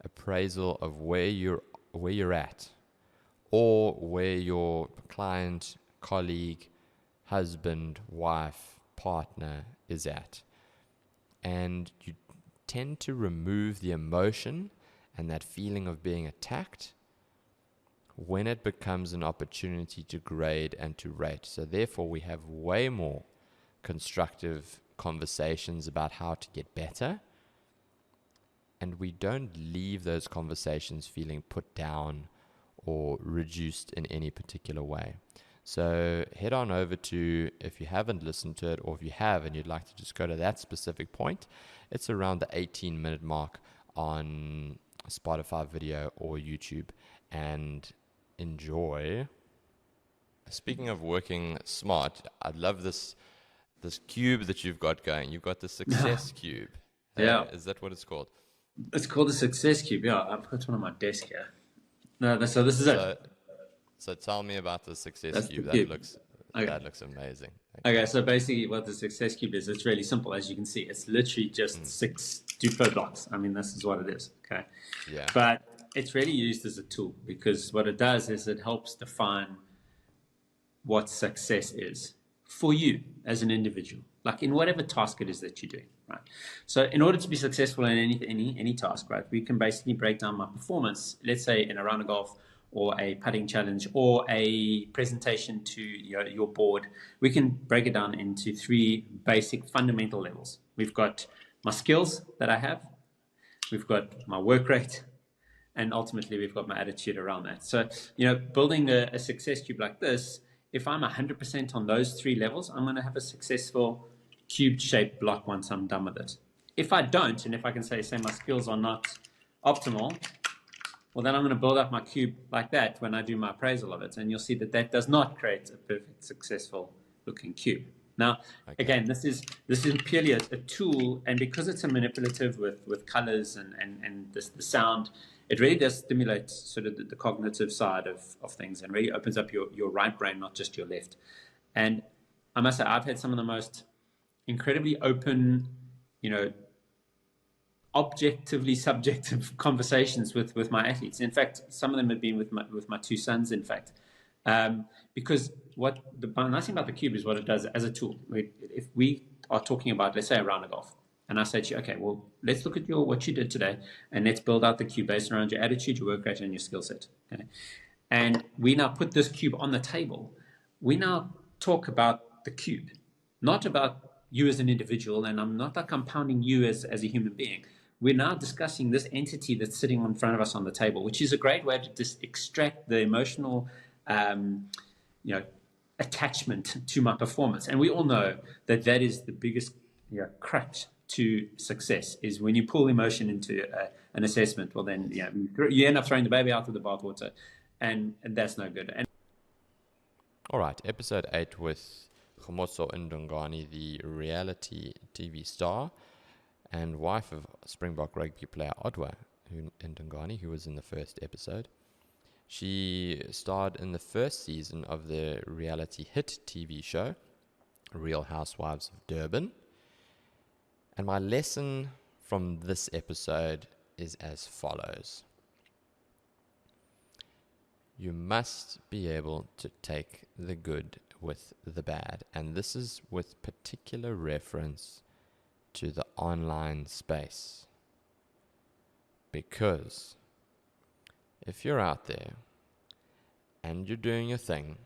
appraisal of where you're at, or where your client, colleague, husband, wife, partner is at. And you tend to remove the emotion and that feeling of being attacked when it becomes an opportunity to grade and to rate. So therefore, we have way more constructive conversations about how to get better, and we don't leave those conversations feeling put down or reduced in any particular way. So head on over to, if you haven't listened to it, or if you have and you'd like to just go to that specific point, it's around the 18-minute mark on Spotify video or YouTube, and enjoy. Speaking of working smart, I love this cube that you've got going. You've got the success cube. Yeah. Is that what it's called? It's called the Success Cube. Yeah, I've got one on my desk here. No, so this is it. So tell me about the success That's cube. the cube. That looks amazing. Okay, so basically what the Success Cube is, it's really simple. As you can see, it's literally just 6 Duplo blocks. I mean, this is what it is, okay? Yeah. But it's really used as a tool, because what it does is it helps define what success is for you as an individual, like in whatever task it is that you're doing, right? So in order to be successful in any task, right, we can basically break down my performance, let's say in a round of golf, or a putting challenge, or a presentation to your board. We can break it down into 3 basic fundamental levels. We've got my skills that I have, we've got my work rate, and ultimately we've got my attitude around that. So, building a success cube like this, if I'm 100% on those 3 levels, I'm going to have a successful cube-shaped block once I'm done with it. If I don't, and if I can say my skills are not optimal, well, then I'm going to build up my cube like that when I do my appraisal of it. And you'll see that does not create a perfect, successful looking cube. Now, again, this is purely a tool. And because it's a manipulative with colors and the sound, it really does stimulate sort of the cognitive side of things, and really opens up your right brain, not just your left. And I must say, I've had some of the most incredibly open, objectively subjective conversations with my athletes. In fact, some of them have been with my 2 sons, in fact, because what the nice thing about the cube is what it does as a tool. If we are talking about, let's say, a round of golf, and I say to you, okay, well, let's look at what you did today, and let's build out the cube based around your attitude, your work rate, and your skill set. Okay? And we now put this cube on the table. We now talk about the cube, not about you as an individual, and I'm not compounding you as a human being. We're now discussing this entity that's sitting in front of us on the table, which is a great way to just extract the emotional, attachment to my performance. And we all know that is the biggest crutch to success, is when you pull emotion into an assessment. Well, then you end up throwing the baby out with the bathwater, and that's no good. And all right, episode 8 with Khomotso Ndongani, the reality TV star and wife of Springbok rugby player Odwa Ndongani, who was in the first episode. She starred in the first season of the reality hit TV show, Real Housewives of Durban. And my lesson from this episode is as follows. You must be able to take the good with the bad. And this is with particular reference to the online space. Because if you're out there and you're doing your thing,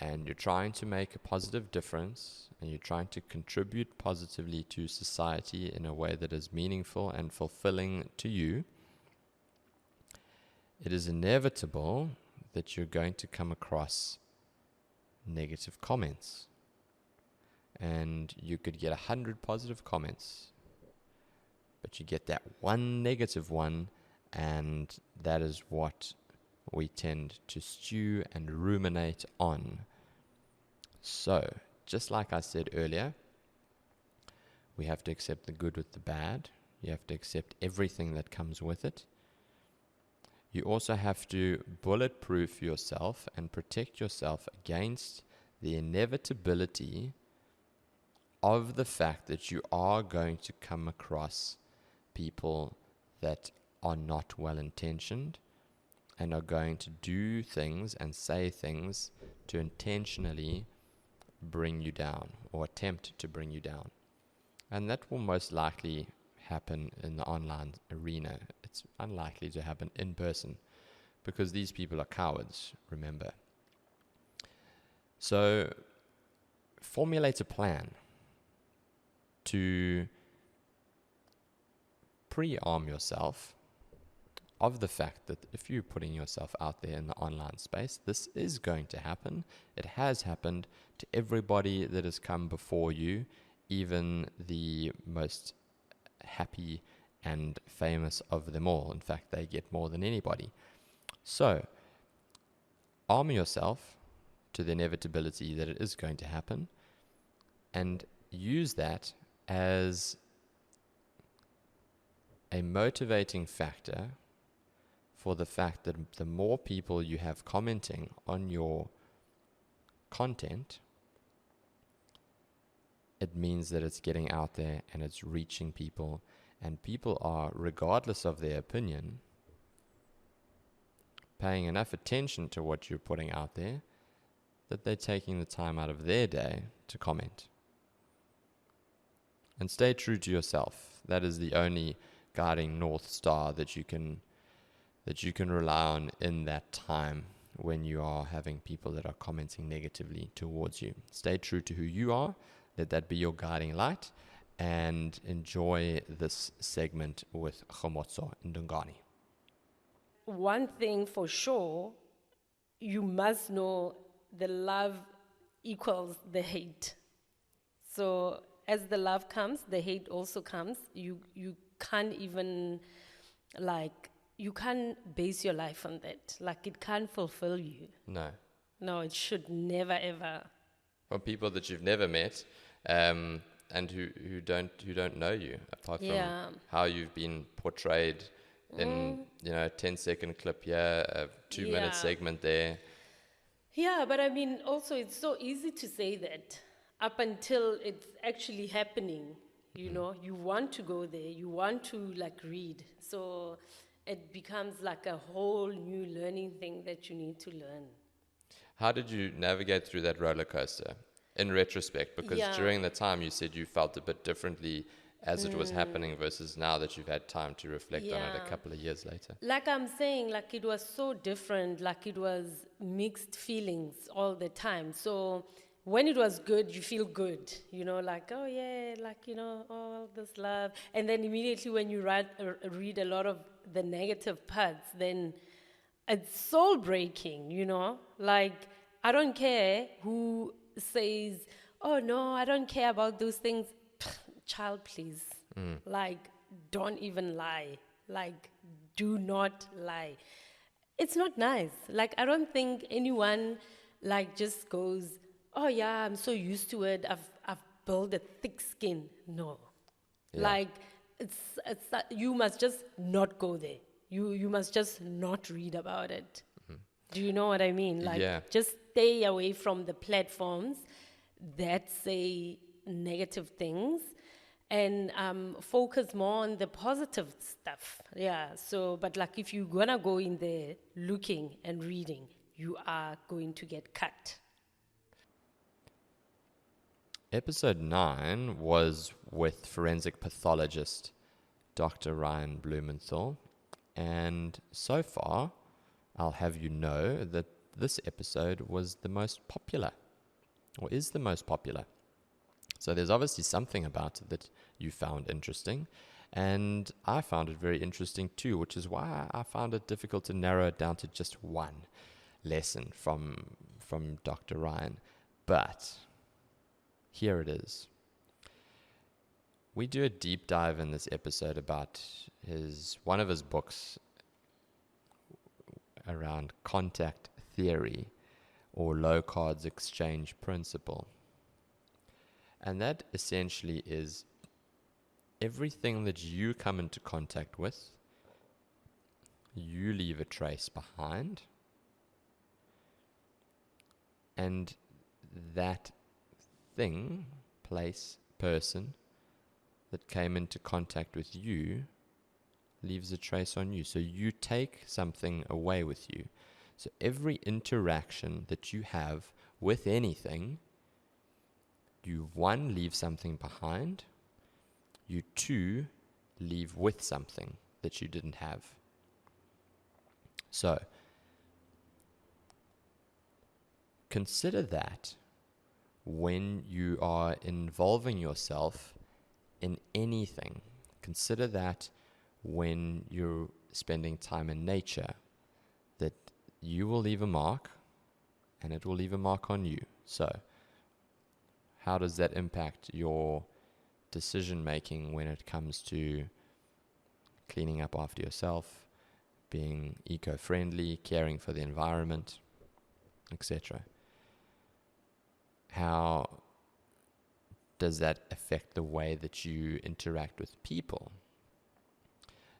and you're trying to make a positive difference, and you're trying to contribute positively to society in a way that is meaningful and fulfilling to you, it is inevitable that you're going to come across negative comments. And you could get 100 positive comments, but you get that one negative one, and that is what we tend to stew and ruminate on. So, just like I said earlier, we have to accept the good with the bad. You have to accept everything that comes with it. You also have to bulletproof yourself and protect yourself against the inevitability of the fact that you are going to come across people that are not well-intentioned and are going to do things and say things to intentionally bring you down or attempt to bring you down. And that will most likely happen in the online arena. It's unlikely to happen in person because these people are cowards, remember. So formulate a plan to pre-arm yourself of the fact that if you're putting yourself out there in the online space, this is going to happen. It has happened to everybody that has come before you, even the most happy and famous of them all. In fact, they get more than anybody. So, arm yourself to the inevitability that it is going to happen, and use that as a motivating factor for the fact that the more people you have commenting on your content, it means that it's getting out there and it's reaching people, and people are, regardless of their opinion, paying enough attention to what you're putting out there that they're taking the time out of their day to comment. And stay true to yourself. That is the only guiding North Star that you can rely on in that time when you are having people that are commenting negatively towards you. Stay true to who you are. Let that be your guiding light, and enjoy this segment with Khomotso Ndungani. One thing for sure, you must know the love equals the hate. So as the love comes, the hate also comes. You can't even, you can't base your life on that. It can't fulfill you. No, it should never, ever. For people that you've never met, and who don't know you, apart from how you've been portrayed in a 10-second clip here, a 2-minute segment there. Yeah, but I mean, also it's so easy to say that up until it's actually happening. You know, you want to go there, you want to read. So it becomes a whole new learning thing that you need to learn. How did you navigate through that roller coaster in retrospect? Because during the time you said you felt a bit differently as it was happening versus now that you've had time to reflect on it a couple of years later. Like I'm saying, it was so different, it was mixed feelings all the time. So when it was good, you feel good, oh yeah, all this love. And then immediately when you read a lot of the negative parts, then it's soul breaking, I don't care who says, oh no, I don't care about those things. Child, please. Don't even lie. Do not lie. It's not nice. I don't think anyone just goes, oh yeah, I'm so used to it. I've built a thick skin. No. It's you must just not go there. You must just not read about it. Do you know what I mean? Just stay away from the platforms that say negative things, and focus more on the positive stuff. But if you're gonna go in there looking and reading, you are going to get cut. Episode 9 was with forensic pathologist Dr. Ryan Blumenthal, and so far I'll have you know that this episode was the most popular, or is the most popular. So there's obviously something about it that you found interesting, and I found it very interesting too, which is why I found it difficult to narrow it down to just one lesson from Dr. Ryan. But here it is. We do a deep dive in this episode about one of his books around contact theory, or low cards exchange principle. And that essentially is everything that you come into contact with, you leave a trace behind, and that thing, place, person that came into contact with you leaves a trace on you. So you take something away with you. So every interaction that you have with anything, you, one, leave something behind. You, two, leave with something that you didn't have. So consider that when you are involving yourself in anything. Consider that when you're spending time in nature, that you will leave a mark, and it will leave a mark on you. So how does that impact your decision making when it comes to cleaning up after yourself, being eco-friendly, caring for the environment, etc.? How does that affect the way that you interact with people?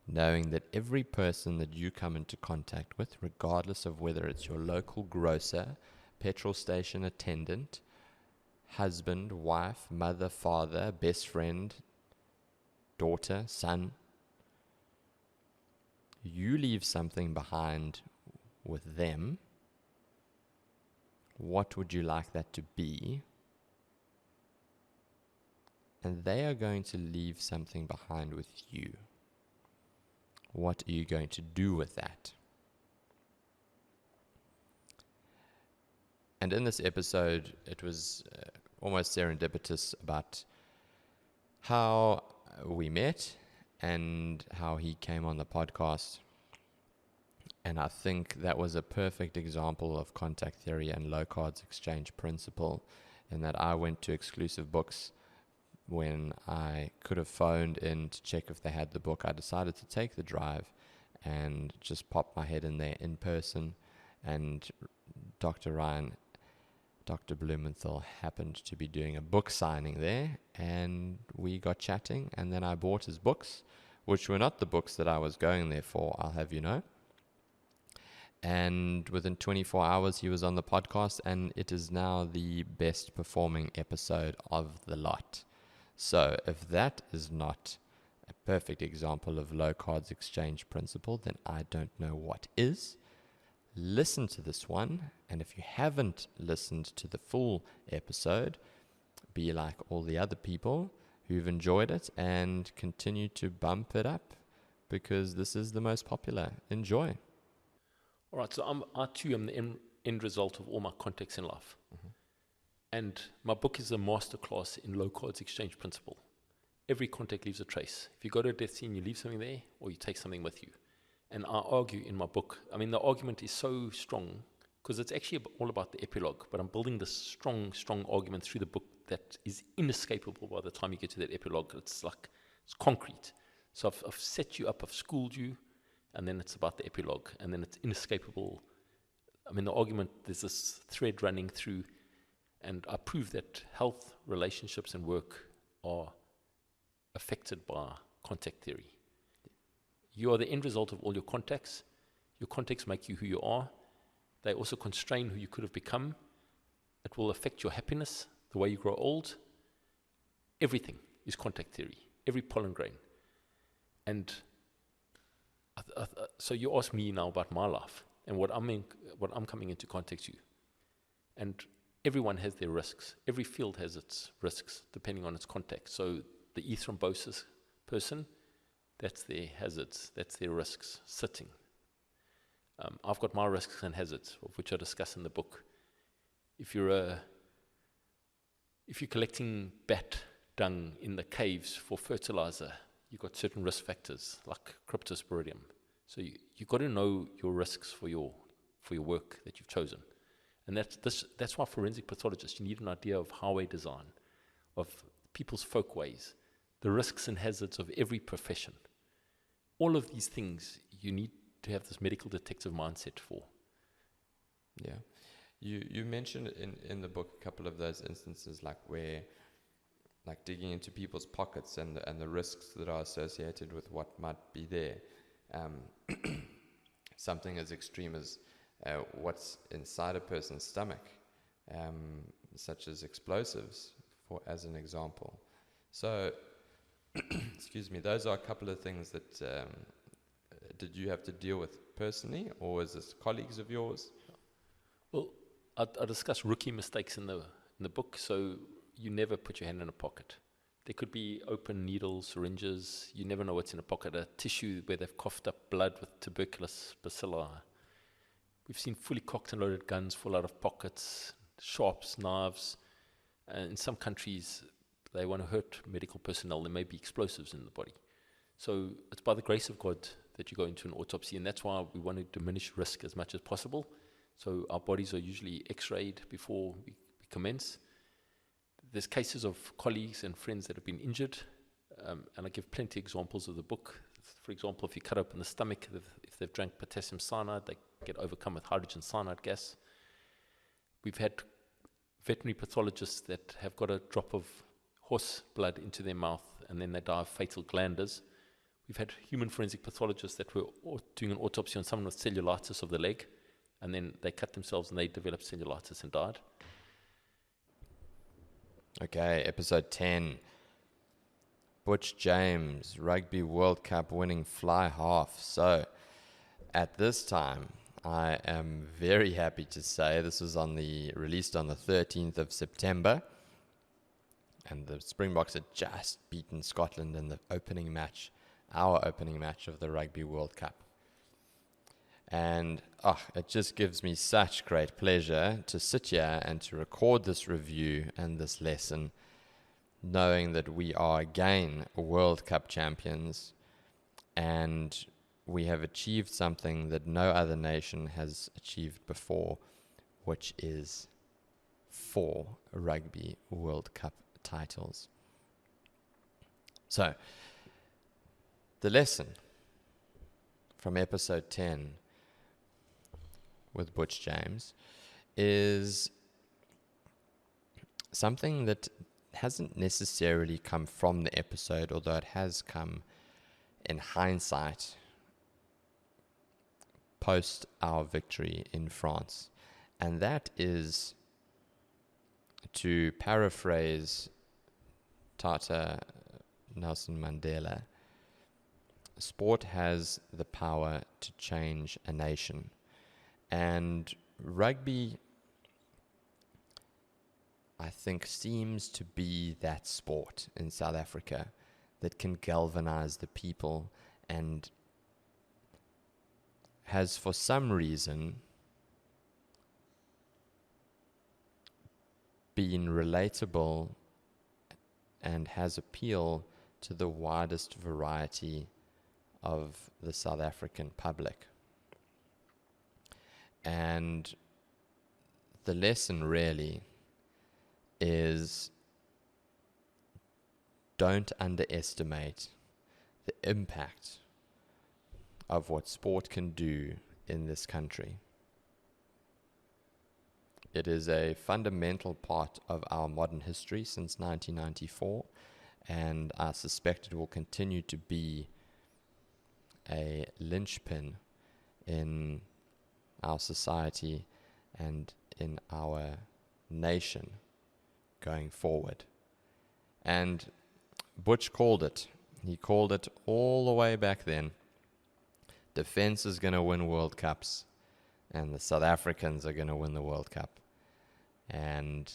Knowing that every person that you come into contact with, regardless of whether it's your local grocer, petrol station attendant, husband, wife, mother, father, best friend, daughter, son, you leave something behind with them. What would you like that to be? And they are going to leave something behind with you. What are you going to do with that? And in this episode, it was almost serendipitous about how we met and how he came on the podcast. And I think that was a perfect example of contact theory and low cards exchange principle, in that I went to Exclusive Books when I could have phoned in to check if they had the book. I decided to take the drive and just pop my head in there in person, and Dr. Blumenthal happened to be doing a book signing there, and we got chatting, and then I bought his books, which were not the books that I was going there for, I'll have you know. And within 24 hours, he was on the podcast, and it is now the best performing episode of the lot. So if that is not a perfect example of low cards exchange principle, then I don't know what is. Listen to this one, and if you haven't listened to the full episode, be like all the other people who've enjoyed it and continue to bump it up, because this is the most popular. Enjoy. All right, so I too am the end result of all my contacts in life. Mm-hmm. And my book is a masterclass in low cards exchange principle. Every contact leaves a trace. If you go to a death scene, you leave something there, or you take something with you. And I argue in my book, I mean, the argument is so strong, because it's actually all about the epilogue, but I'm building this strong argument through the book that is inescapable by the time you get to that epilogue. It's concrete. So I've set you up, I've schooled you, and then it's about the epilogue, and then it's inescapable. I mean, the argument, there's this thread running through, and I prove that health, relationships, and work are affected by contact theory. You are the end result of all your contacts. Your contacts make you who you are. They also constrain who you could have become. It will affect your happiness, the way you grow old. Everything is contact theory, every pollen grain. And so you ask me now about my life and what I'm coming into contact you. And everyone has their risks. Every field has its risks depending on its context. So the E thrombosis person, that's their hazards, that's their risks sitting. I've got my risks and hazards, of which I discuss in the book. If you're collecting bat dung in the caves for fertilizer, you've got certain risk factors like cryptosporidium. So you've got to know your risks for your work that you've chosen. And that's why forensic pathologists, you need an idea of highway design, of people's folkways, the risks and hazards of every profession. All of these things you need to have this medical detective mindset for. Yeah. You mentioned in the book a couple of those instances, like where, like digging into people's pockets and the risks that are associated with what might be there. Something as extreme as what's inside a person's stomach, such as explosives, as an example. So, excuse me, those are a couple of things that did you have to deal with personally, or was this colleagues of yours? Well, I discuss rookie mistakes in the book. So you never put your hand in a pocket. There could be open needles, syringes. You never know what's in a pocket. A tissue where they've coughed up blood with tuberculous bacilli. We've seen fully cocked and loaded guns fall out of pockets, sharps, knives. And in some countries, they want to hurt medical personnel. There may be explosives in the body. So it's by the grace of God that you go into an autopsy, and that's why we want to diminish risk as much as possible. So our bodies are usually x-rayed before we commence. There's cases of colleagues and friends that have been injured, and I give plenty of examples of the book. For example, if you cut open the stomach, if they've drank potassium cyanide, they get overcome with hydrogen cyanide gas. We've had veterinary pathologists that have got a drop of horse blood into their mouth, and then they die of fatal glanders. We've had human forensic pathologists that were doing an autopsy on someone with cellulitis of the leg, and then they cut themselves and they developed cellulitis and died. Okay, episode 10. Butch James, Rugby World Cup winning fly half. So, at this time, I am very happy to say this was released on the 13th of September. And the Springboks had just beaten Scotland in the opening match, our opening match of the Rugby World Cup. And it just gives me such great pleasure to sit here and to record this review and this lesson, knowing that we are again World Cup champions, and we have achieved something that no other nation has achieved before, which is 4 Rugby World Cup titles. So, the lesson from episode 10 with Butch James is something that hasn't necessarily come from the episode, although it has come in hindsight post our victory in France. And that is, to paraphrase Tata Nelson Mandela, sport has the power to change a nation. And rugby, I think, seems to be that sport in South Africa that can galvanize the people and has, for some reason, been relatable and has appeal to the widest variety of the South African public. And the lesson really is, don't underestimate the impact of what sport can do in this country. It is a fundamental part of our modern history since 1994, and I suspect it will continue to be a linchpin in our society and in our nation going forward. And Butch called it. He called it all the way back then. Defense is going to win World Cups, and the South Africans are going to win the World Cup. And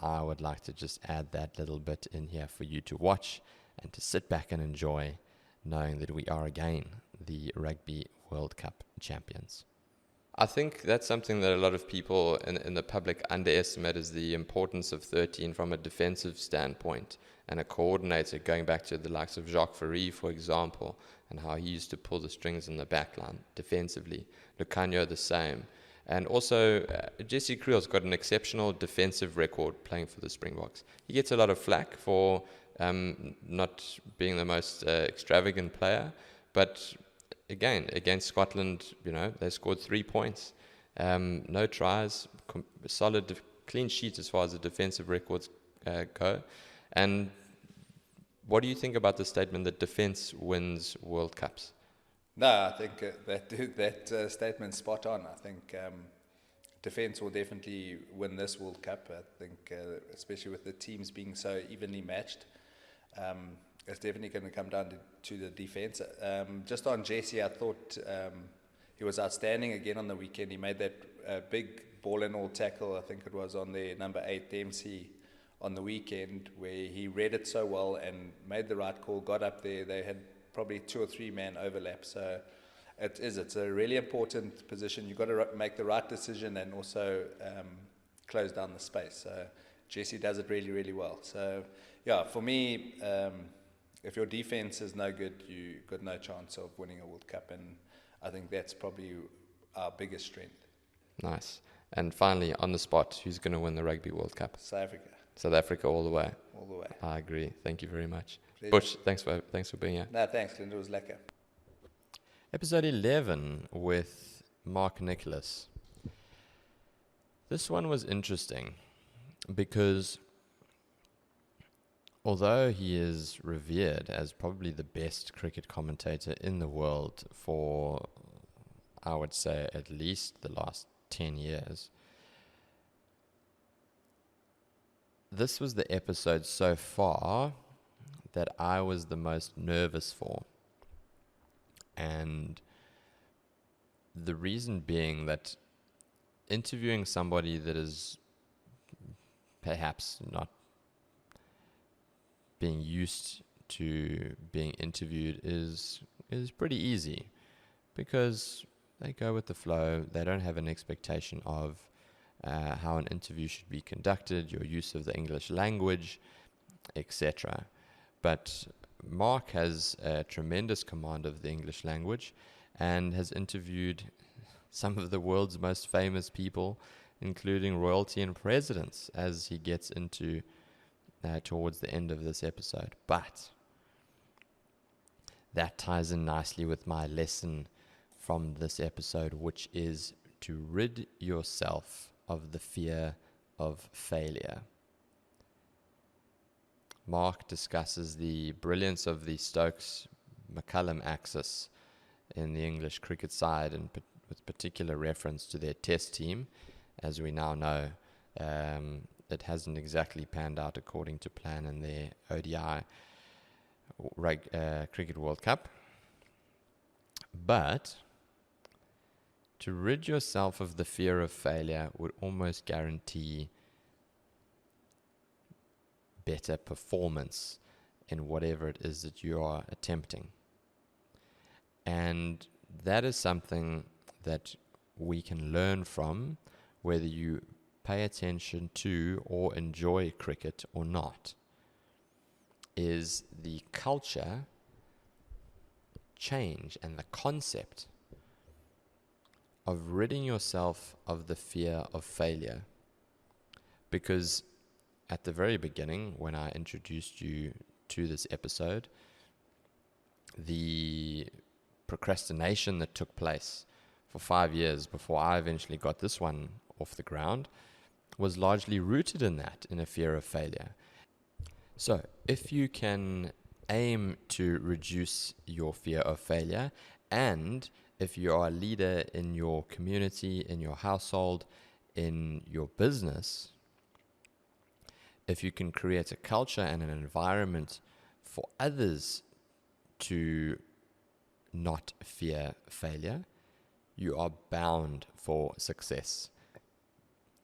I would like to just add that little bit in here for you to watch and to sit back and enjoy, knowing that we are again the Rugby World Cup champions. I think that's something that a lot of people in the public underestimate, is the importance of 13 from a defensive standpoint, and a coordinator, going back to the likes of Jacques Ferry, for example, and how he used to pull the strings in the back line defensively. Lucanio the same. And also, Jesse Creel's got an exceptional defensive record playing for the Springboks. He gets a lot of flack for not being the most extravagant player, but again, against Scotland, they scored 3 points, no tries, solid, clean sheet as far as the defensive records go. And what do you think about the statement that defense wins World Cups? No, I think that statement's spot on. I think defense will definitely win this World Cup. I think, especially with the teams being so evenly matched, it's definitely going to come down to the defense. Just on Jesse, I thought he was outstanding again on the weekend. He made that big ball and all tackle, I think it was on the number 8 Dempsey on the weekend, where he read it so well and made the right call, got up there. They had probably 2 or 3 man overlap. So it's a really important position. You've got to make the right decision and also close down the space. So Jesse does it really, really well. So yeah, for me, if your defense is no good, you've got no chance of winning a World Cup. And I think that's probably our biggest strength. Nice. And finally, on the spot, who's going to win the Rugby World Cup? South Africa. South Africa all the way. All the way. I agree. Thank you very much. Pleasure. Bush, thanks for being here. No, thanks, Clint. It was lekker. Episode 11 with Mark Nicholas. This one was interesting because although he is revered as probably the best cricket commentator in the world for, I would say, at least the last 10 years, this was the episode so far that I was the most nervous for. And the reason being that interviewing somebody that is perhaps not being used to being interviewed is pretty easy, because they go with the flow. They don't have an expectation of how an interview should be conducted, your use of the English language, etc. But Mark has a tremendous command of the English language and has interviewed some of the world's most famous people, including royalty and presidents, as he gets into towards the end of this episode. But that ties in nicely with my lesson from this episode, which is to rid yourself of the fear of failure. Mark discusses the brilliance of the Stokes-McCullum axis in the English cricket side, and with particular reference to their test team. As we now know, it hasn't exactly panned out according to plan in their ODI Cricket World Cup. But to rid yourself of the fear of failure would almost guarantee better performance in whatever it is that you are attempting. And that is something that we can learn from, whether you pay attention to or enjoy cricket or not, is the culture change and the concept of ridding yourself of the fear of failure. Because at the very beginning, when I introduced you to this episode, the procrastination that took place for 5 years before I eventually got this one off the ground was largely rooted in that, in a fear of failure. So if you can aim to reduce your fear of failure, and if you are a leader in your community, in your household, in your business, if you can create a culture and an environment for others to not fear failure, you are bound for success.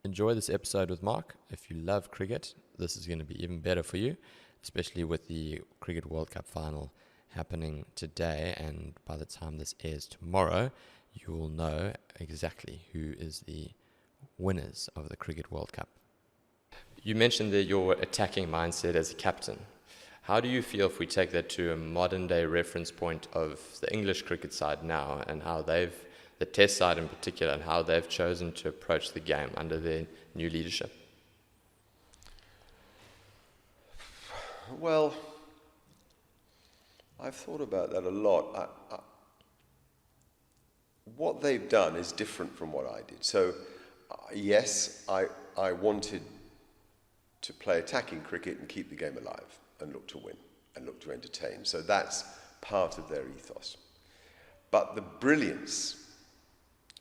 Enjoy this episode with Mark. If you love cricket, this is going to be even better for you, especially with the Cricket World Cup final happening today, and by the time this airs tomorrow, you will know exactly who is the winners of the Cricket World Cup. You mentioned that your attacking mindset as a captain. How do you feel if we take that to a modern day reference point of the English cricket side now, and how the Test side in particular, and how they've chosen to approach the game under their new leadership? Well, I've thought about that a lot. What they've done is different from what I did. So, yes, I wanted to play attacking cricket and keep the game alive and look to win and look to entertain. So that's part of their ethos. But the brilliance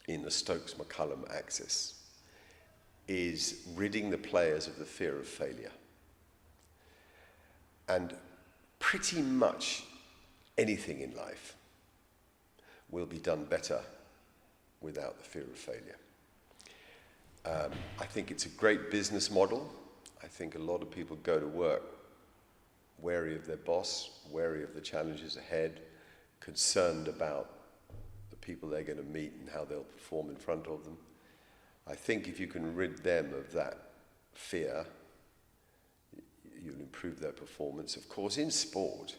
in the Stokes-McCullum axis is ridding the players of the fear of failure. And pretty much anything in life will be done better without the fear of failure. I think it's a great business model. I think a lot of people go to work wary of their boss, wary of the challenges ahead, concerned about the people they're going to meet and how they'll perform in front of them. I think if you can rid them of that fear, you'll improve their performance. Of course, in sport,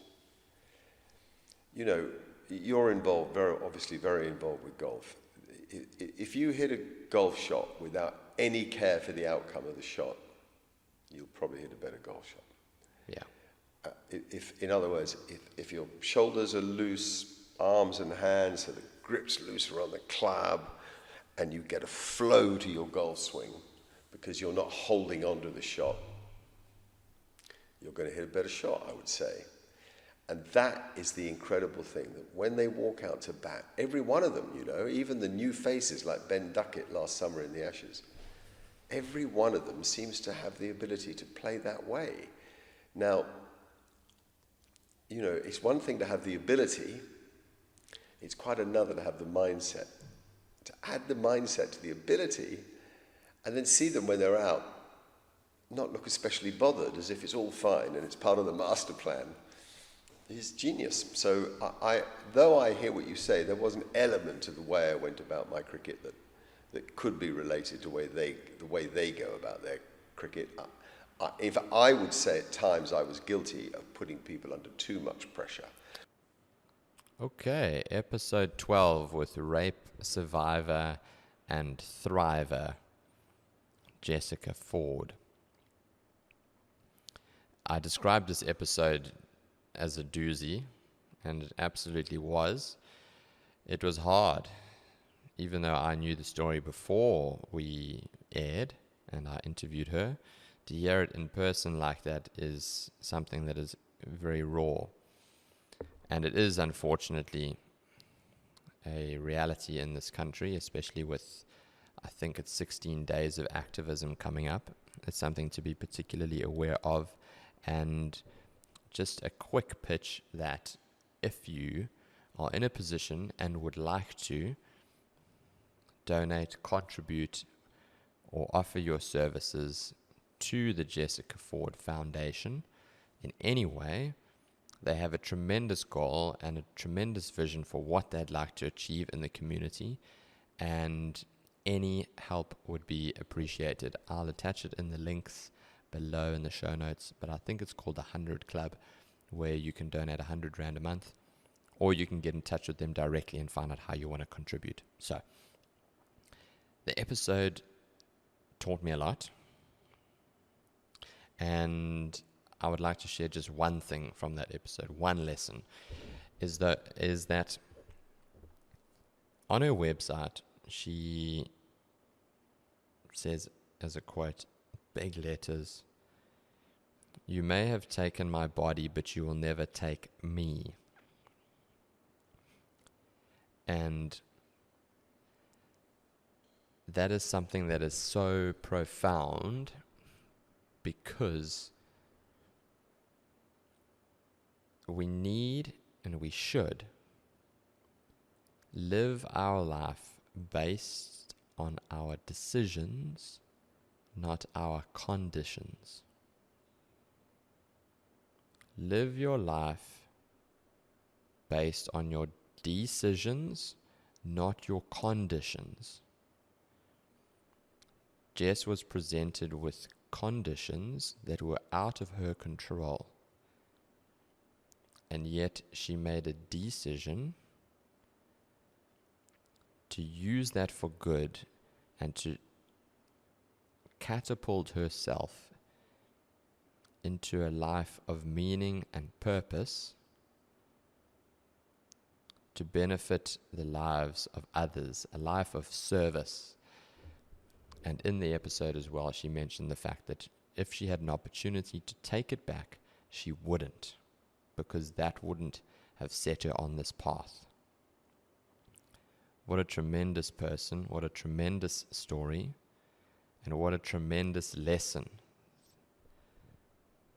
you know, you're involved, obviously very involved with golf. If you hit a golf shot without any care for the outcome of the shot, you'll probably hit a better golf shot. Yeah. In other words, if your shoulders are loose, arms and hands, so the grip's loose around the club, and you get a flow to your golf swing because you're not holding on to the shot, you're going to hit a better shot, I would say. And that is the incredible thing, that when they walk out to bat, every one of them, you know, even the new faces like Ben Duckett last summer in the Ashes, every one of them seems to have the ability to play that way. Now, you know, it's one thing to have the ability, it's quite another to have the mindset. To add the mindset to the ability, and then see them when they're out, not look especially bothered, as if it's all fine and it's part of the master plan, is genius. So though I hear what you say, there was an element of the way I went about my cricket that could be related to the way they go about their cricket. If I would say at times I was guilty of putting people under too much pressure. Okay, episode 12 with rape survivor and thriver, Jessica Ford. I described this episode as a doozy, and it absolutely was. It was hard, even though I knew the story before we aired and I interviewed her. To hear it in person like that is something that is very raw. And it is, unfortunately, a reality in this country, especially with, I think it's 16 days of activism coming up. It's something to be particularly aware of. And just a quick pitch that if you are in a position and would like to donate, contribute, or offer your services to the Jessica Ford Foundation in any way, they have a tremendous goal and a tremendous vision for what they'd like to achieve in the community, and any help would be appreciated. I'll attach it in the links below in the show notes, but I think it's called the 100 Club, where you can donate 100 Rand a month, or you can get in touch with them directly and find out how you want to contribute. So, the episode taught me a lot, and I would like to share just one thing from that episode, one lesson, is that on her website, she says, as a quote, big letters, "You may have taken my body, but you will never take me." And that is something that is so profound, because we need and we should live our life based on our decisions, not our conditions. Live your life based on your decisions, not your conditions. Jess was presented with conditions that were out of her control. And yet she made a decision to use that for good and to catapult herself into a life of meaning and purpose to benefit the lives of others, a life of service. And in the episode as well, she mentioned the fact that if she had an opportunity to take it back, she wouldn't, because that wouldn't have set her on this path. What a tremendous person, what a tremendous story, and what a tremendous lesson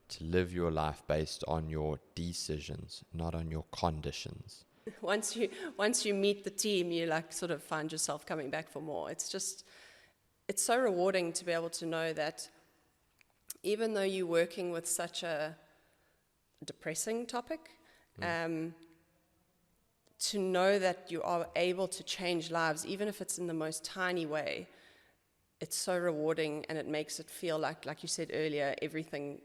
to live your life based on your decisions, not on your conditions. Once you meet the team, you like sort of find yourself coming back for more. It's so rewarding to be able to know that even though you're working with such a depressing topic, to know that you are able to change lives, even if it's in the most tiny way, it's so rewarding, and it makes it feel like you said earlier, everything,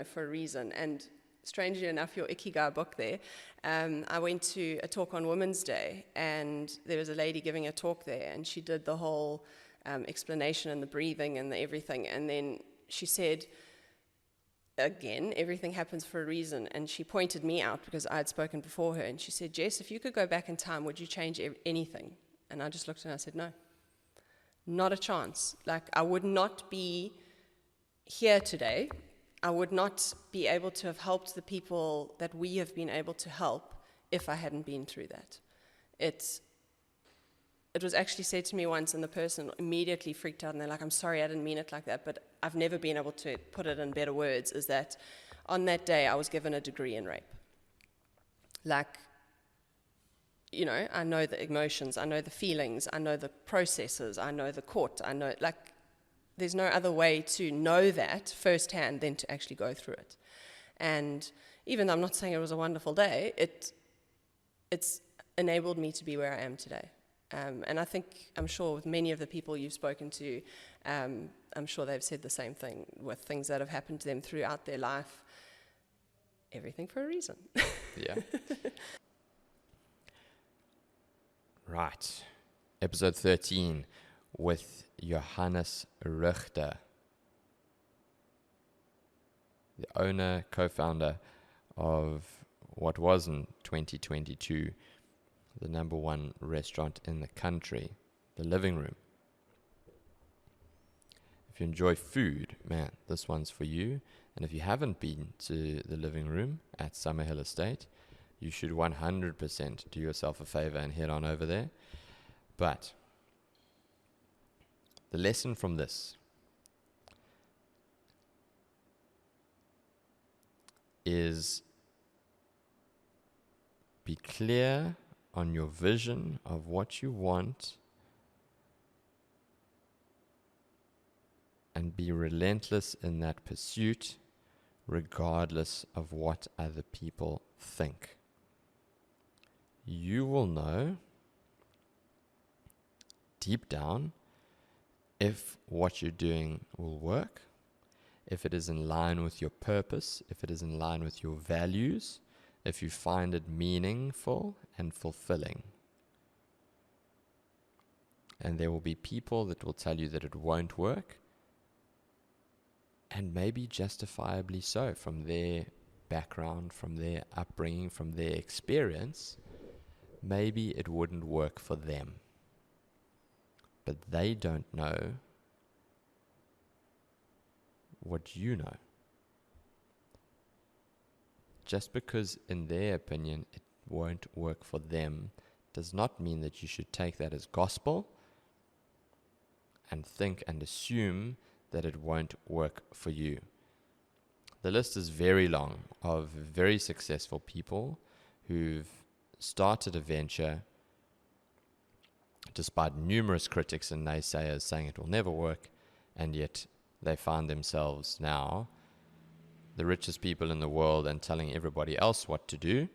for a reason. And strangely enough, your Ikigai book there, I went to a talk on Women's Day, and there was a lady giving a talk there, and she did the whole explanation and the breathing and the everything, and then she said, again, everything happens for a reason. And she pointed me out because I had spoken before her, and she said, Jess, if you could go back in time, would you change anything? And I just looked at her and I said, no, not a chance. Like, I would not be here today. I would not be able to have helped the people that we have been able to help if I hadn't been through that. It was actually said to me once, and the person immediately freaked out, and they're like, I'm sorry, I didn't mean it like that, but I've never been able to put it in better words, is that on that day I was given a degree in rape. Like, I know the emotions, I know the feelings, I know the processes, I know the court, I know, there's no other way to know that firsthand than to actually go through it. And even though I'm not saying it was a wonderful day, it's enabled me to be where I am today. And I'm sure with many of the people you've spoken to, I'm sure they've said the same thing with things that have happened to them throughout their life. Everything for a reason. Yeah. Right. Episode 13 with Johannes Richter, the owner, co-founder of what was in 2022 the number one restaurant in the country, the Living Room. If you enjoy food, man, this one's for you. And if you haven't been to the Living Room at Summerhill Estate, you should 100% do yourself a favor and head on over there. But the lesson from this is be clear on your vision of what you want and be relentless in that pursuit, regardless of what other people think. You will know deep down if what you're doing will work, if it is in line with your purpose, if it is in line with your values, if you find it meaningful and fulfilling. And there will be people that will tell you that it won't work, and maybe justifiably so, from their background, from their upbringing, from their experience. Maybe it wouldn't work for them. But they don't know what you know. Just because, in their opinion, it won't work for them does not mean that you should take that as gospel and think and assume that it won't work for you. The list is very long of very successful people who've started a venture despite numerous critics and naysayers saying it will never work, and yet they find themselves now the richest people in the world and telling everybody else what to do,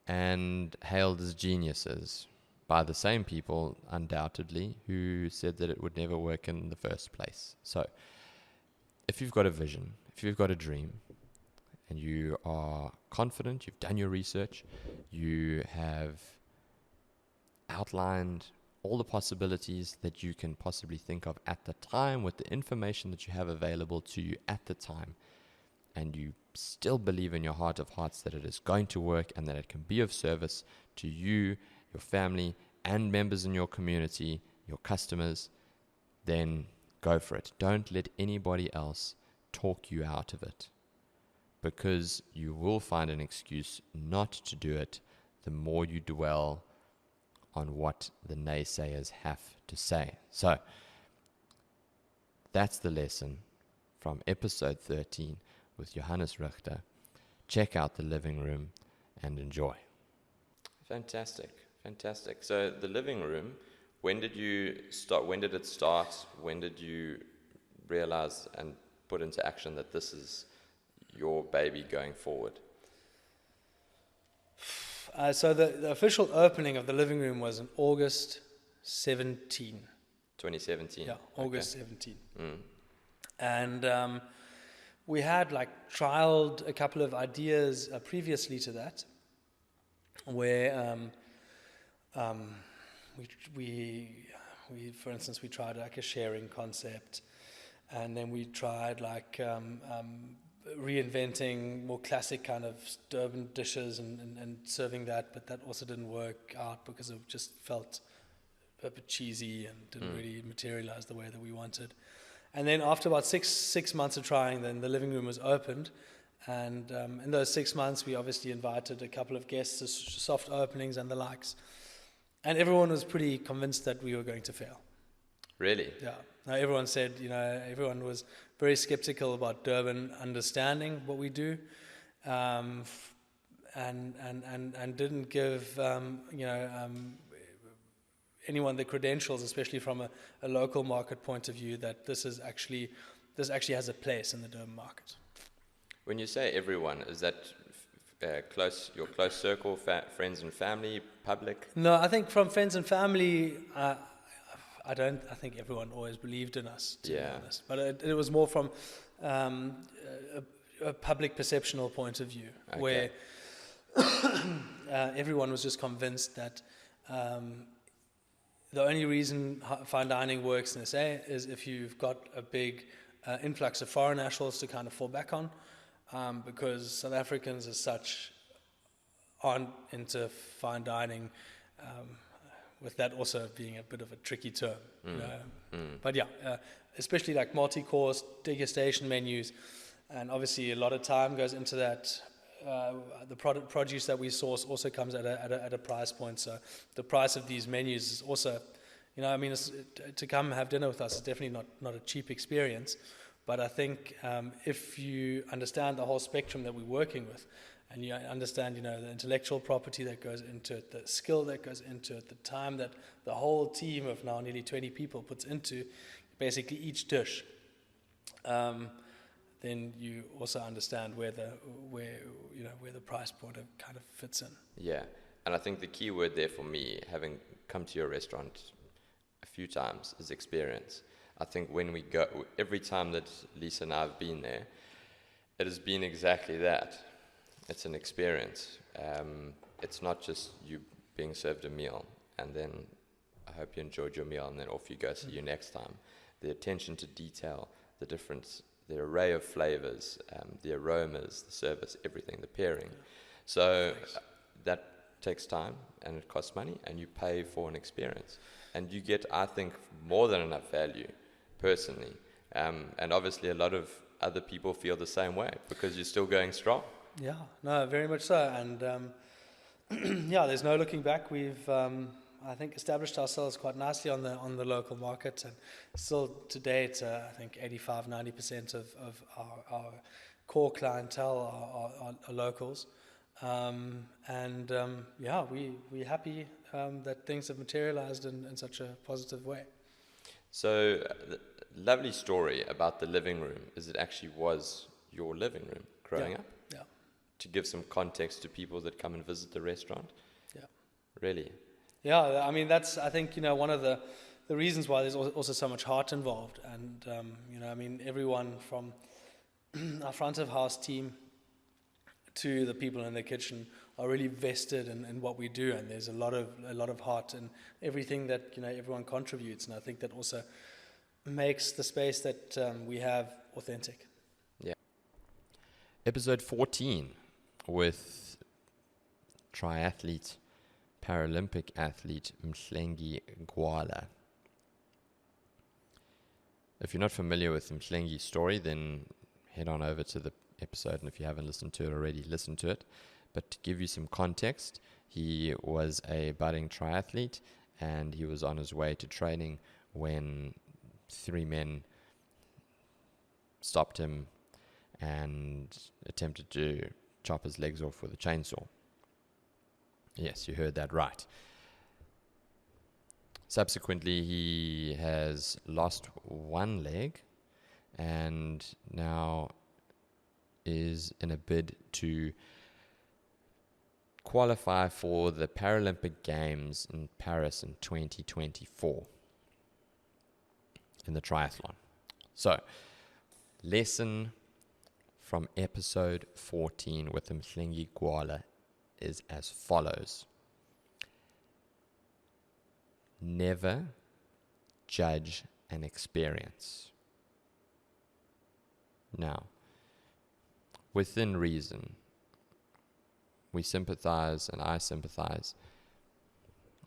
and hailed as geniuses. by the same people, undoubtedly, who said that it would never work in the first place. So if you've got a vision, if you've got a dream, and you are confident, you've done your research, you have outlined all the possibilities that you can possibly think of at the time with the information that you have available to you at the time, and you still believe in your heart of hearts that it is going to work and that it can be of service to you, your family, and members in your community, your customers, then go for it. Don't let anybody else talk you out of it, because you will find an excuse not to do it the more you dwell on what the naysayers have to say. So that's the lesson from episode 13 with Johannes Richter. Check out the living room and enjoy. Fantastic. So the living room, when did you start? When did it start? When did you realize and put into action that this is your baby going forward? So the official opening of the living room was in August 17. 2017? Yeah, August 17. Mm. And we had trialed a couple of ideas previously to that, where we for instance, we tried a sharing concept, and then we tried reinventing more classic kind of Durban dishes and serving that, but that also didn't work out because it just felt a bit cheesy and didn't really materialize the way that we wanted. And then after about six months of trying, then the living room was opened, and in those 6 months we obviously invited a couple of guests to soft openings and the likes, and everyone was pretty convinced that we were going to fail. Really? Yeah. Now, everyone said, everyone was very skeptical about Durban understanding what we do, and didn't give anyone the credentials, especially from a local market point of view, that this actually has a place in the Durban market. When you say everyone, is that your close circle, friends and family, public? No, I think from friends and family. I think everyone always believed in us, to be honest. But it was more from a public perceptional point of view, where everyone was just convinced that the only reason fine dining works in SA is if you've got a big influx of foreign nationals to kind of fall back on, because South Africans as such aren't into fine dining, with that also being a bit of a tricky term. But especially multi-course degustation menus, and obviously a lot of time goes into that. The produce that we source also comes at a price point, so the price of these menus is also, to come have dinner with us is definitely not a cheap experience. But I think if you understand the whole spectrum that we're working with, and you understand, the intellectual property that goes into it, the skill that goes into it, the time that the whole team of now nearly 20 people puts into basically each dish, then you also understand where the price point kind of fits in. Yeah, and I think the key word there for me, having come to your restaurant a few times, is experience. I think when we go, every time that Lisa and I have been there, it has been exactly that. It's an experience. It's not just you being served a meal and then I hope you enjoyed your meal and then off you go, see you next time. The attention to detail, the difference, the array of flavors, the aromas, the service, everything, the pairing. So that takes time and it costs money and you pay for an experience. And you get, I think, more than enough value, personally. And obviously a lot of other people feel the same way because you're still going strong. Yeah, no, very much so. And there's no looking back. We've, I think, established ourselves quite nicely on the local market, and still to date, I think 85-90% of our core clientele are locals. We're happy that things have materialized in such a positive way. So, the lovely story about the living room is it actually was your living room growing up? Yeah. To give some context to people that come and visit the restaurant? Yeah. Really? Yeah, I mean, that's, I think, one of the reasons why there's also so much heart involved. And, I mean, everyone from our front of house team to the people in the kitchen are really vested in what we do. And there's a lot of heart in everything that, everyone contributes. And I think that also makes the space that we have authentic. Yeah. Episode 14 with triathlete, Paralympic athlete Mhlengi Gwala. If you're not familiar with Mhlengi's story, then head on over to the episode, and if you haven't listened to it already, listen to it. But to give you some context, he was a budding triathlete, and he was on his way to training when 3 men stopped him and attempted to chop his legs off with a chainsaw. Yes, you heard that right. Subsequently, he has lost 1 leg and now is in a bid to qualify for the Paralympic Games in Paris in 2024 in the triathlon. So, lesson from episode 14 with Mhlengi Gwala is as follows. Never judge an experience. Now, within reason, we sympathize, and I sympathize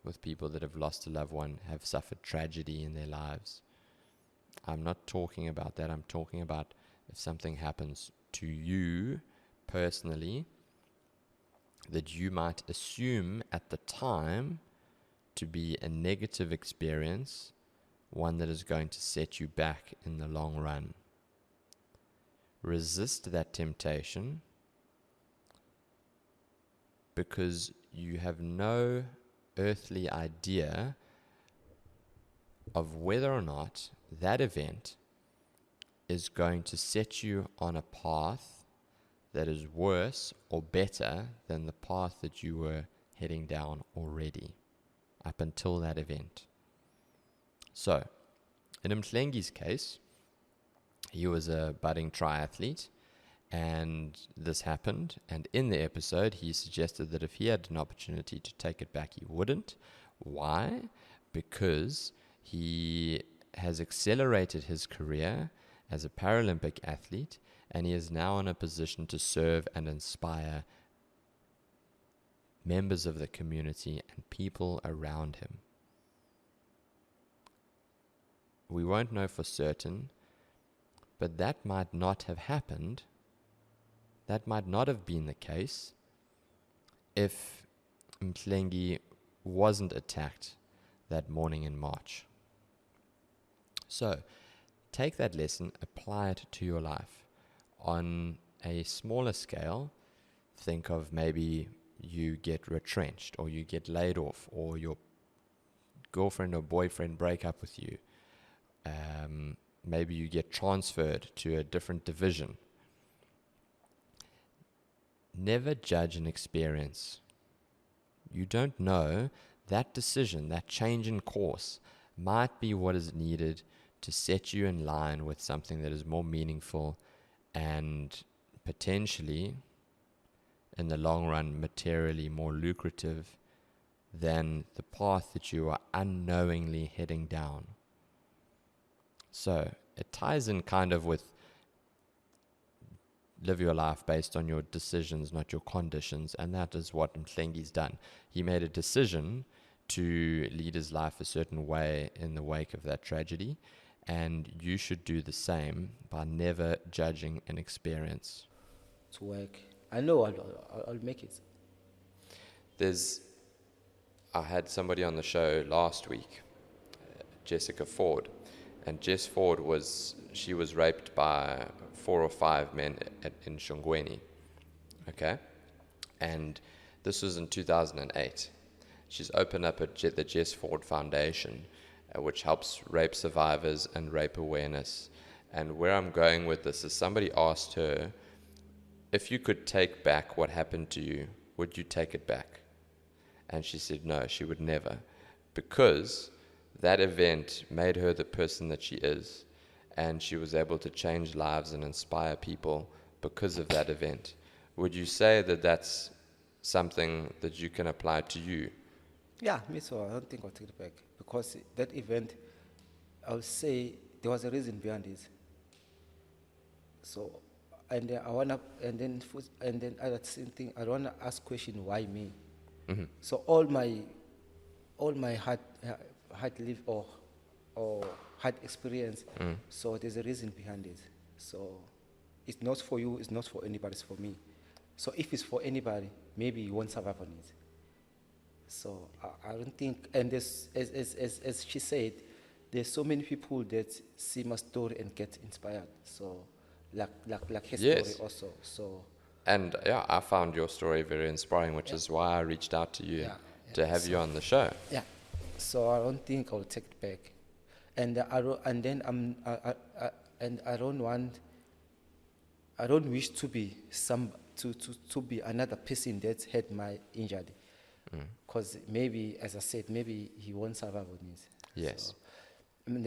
with people that have lost a loved one, have suffered tragedy in their lives. I'm not talking about that. I'm talking about if something happens to you personally that you might assume at the time to be a negative experience, one that is going to set you back in the long run. Resist that temptation, because you have no earthly idea of whether or not that event is going to set you on a path that is worse or better than the path that you were heading down already up until that event. So, in Mhlengi's case, he was a budding triathlete, and this happened, and in the episode he suggested that if he had an opportunity to take it back, he wouldn't. Why? Because he has accelerated his career as a Paralympic athlete, and he is now in a position to serve and inspire members of the community and people around him. We won't know for certain, but that might not have happened. That might not have been the case if Mhlengi wasn't attacked that morning in March. So, take that lesson, apply it to your life. On a smaller scale, think of maybe you get retrenched, or you get laid off, or your girlfriend or boyfriend break up with you. Maybe you get transferred to a different division. Never judge an experience. You don't know, that decision, that change in course might be what is needed to set you in line with something that is more meaningful and potentially, in the long run, materially more lucrative than the path that you are unknowingly heading down. So it ties in kind of with live your life based on your decisions, not your conditions, and that is what Mhlengi's done. He made a decision to lead his life a certain way in the wake of that tragedy, and you should do the same by never judging an experience. To work. I know I'll make it. I had somebody on the show last week, Jessica Ford, and Jess Ford was raped by 4 or 5 men in Shongweni, okay? And this was in 2008. She's opened up the Jess Ford Foundation, which helps rape survivors and rape awareness. And where I'm going with this is somebody asked her, if you could take back what happened to you, would you take it back? And she said no, she would never. because that event made her the person that she is, and she was able to change lives and inspire people because of that event. Would you say that that's something that you can apply to you? Yeah, me too. I don't think I'll take it back because that event, I would say there was a reason behind it. So, and then at the same thing, I wanna ask question why me. Mm-hmm. So all my hard live or hard experience. So there's a reason behind it. So it's not for you. It's not for anybody. It's for me. So if it's for anybody, maybe you won't survive on it. So I don't think, and as she said, there's so many people that see my story and get inspired. So like her Yes. story also. So And yeah, I found your story very inspiring, which is why I reached out to you to have you on the show. yeah. So I don't think I'll take it back. And I don't wish to be to be another person that had my injury. Because maybe, as I said, maybe he won't survive on it. Yes. So, and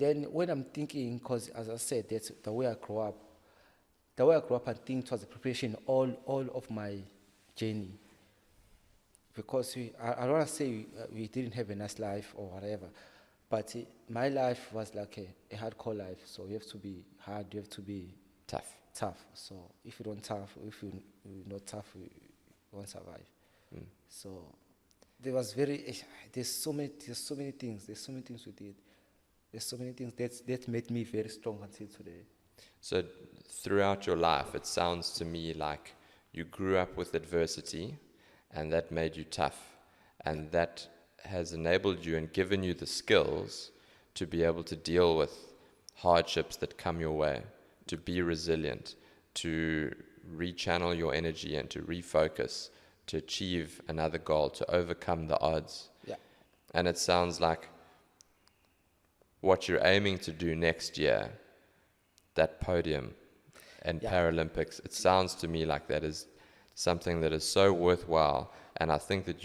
then when I'm thinking, because as I said, that's the way I grew up. The way I grew up, I think it was a preparation all of my journey. Because I don't want to say we didn't have a nice life or whatever, but my life was like a hardcore life. So you have to be hard, you have to be Tough. So if you're not tough, you won't survive. So there's so many things we did. There's so many things that made me very strong until today. So throughout your life, it sounds to me like you grew up with adversity, and that made you tough, and that has enabled you and given you the skills to be able to deal with hardships that come your way, to be resilient, to rechannel your energy and to refocus, to achieve another goal, to overcome the odds. Yeah. And it sounds like what you're aiming to do next year, that podium and Paralympics, it sounds to me like that is something that is so worthwhile. And I think that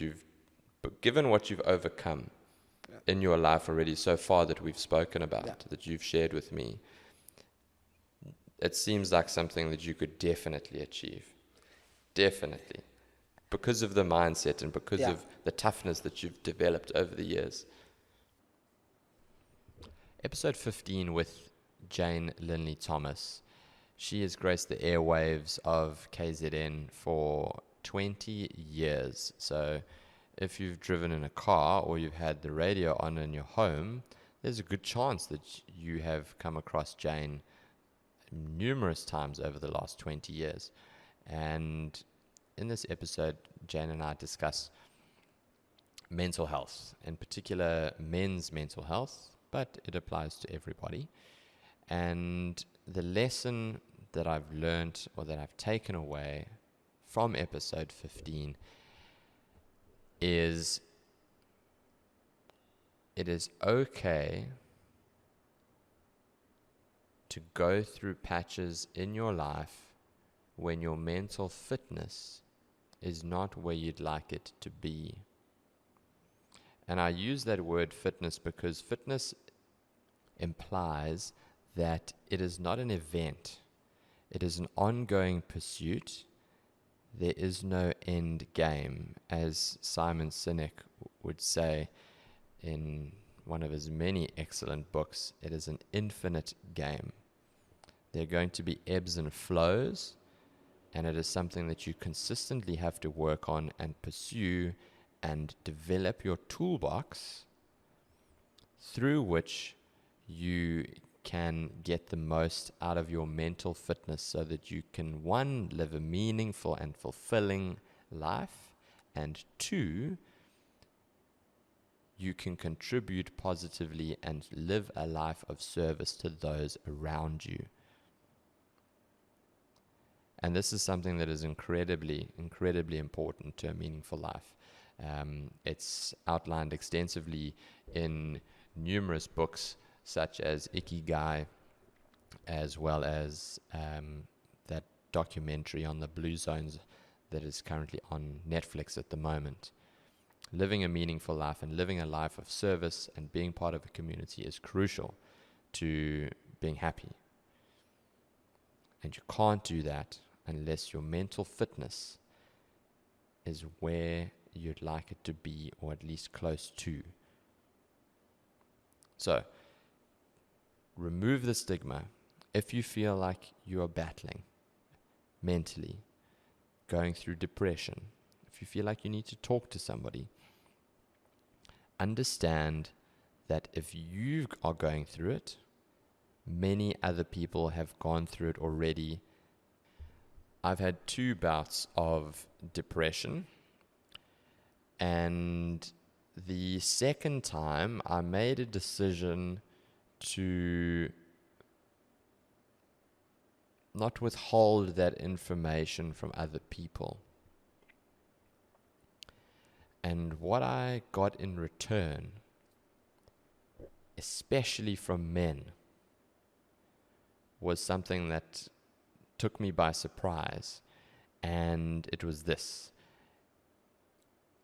given what you've overcome in your life already so far that we've spoken about, that you've shared with me, it seems like something that you could definitely achieve. Definitely. Because of the mindset and because of the toughness that you've developed over the years. Episode 15 with Jane Linley Thomas. She has graced the airwaves of KZN for 20 years. So if you've driven in a car or you've had the radio on in your home, there's a good chance that you have come across Jane numerous times over the last 20 years. And in this episode, Jane and I discuss mental health, in particular men's mental health, but it applies to everybody. And the lesson that I've learned or that I've taken away from episode 15 is it is okay to go through patches in your life when your mental fitness is not where you'd like it to be. And I use that word fitness because fitness implies that it is not an event. It is an ongoing pursuit. There is no end game, as Simon Sinek would say in one of his many excellent books. It is an infinite game. There are going to be ebbs and flows, and it is something that you consistently have to work on and pursue and develop your toolbox through which you can get the most out of your mental fitness so that you can, one, live a meaningful and fulfilling life, and two, you can contribute positively and live a life of service to those around you. And this is something that is incredibly, incredibly important to a meaningful life. It's outlined extensively in numerous books, such as Ikigai, as well as that documentary on the Blue Zones that is currently on Netflix at the moment. living a meaningful life and living a life of service and being part of a community is crucial to being happy. And you can't do that unless your mental fitness is where you'd like it to be, or at least close to. So, remove the stigma. If you feel like you are battling mentally, going through depression, if you feel like you need to talk to somebody, understand that if you are going through it, many other people have gone through it already. I've had 2 bouts of depression, and the second time I made a decision to not withhold that information from other people. And what I got in return, especially from men, was something that took me by surprise. And it was this.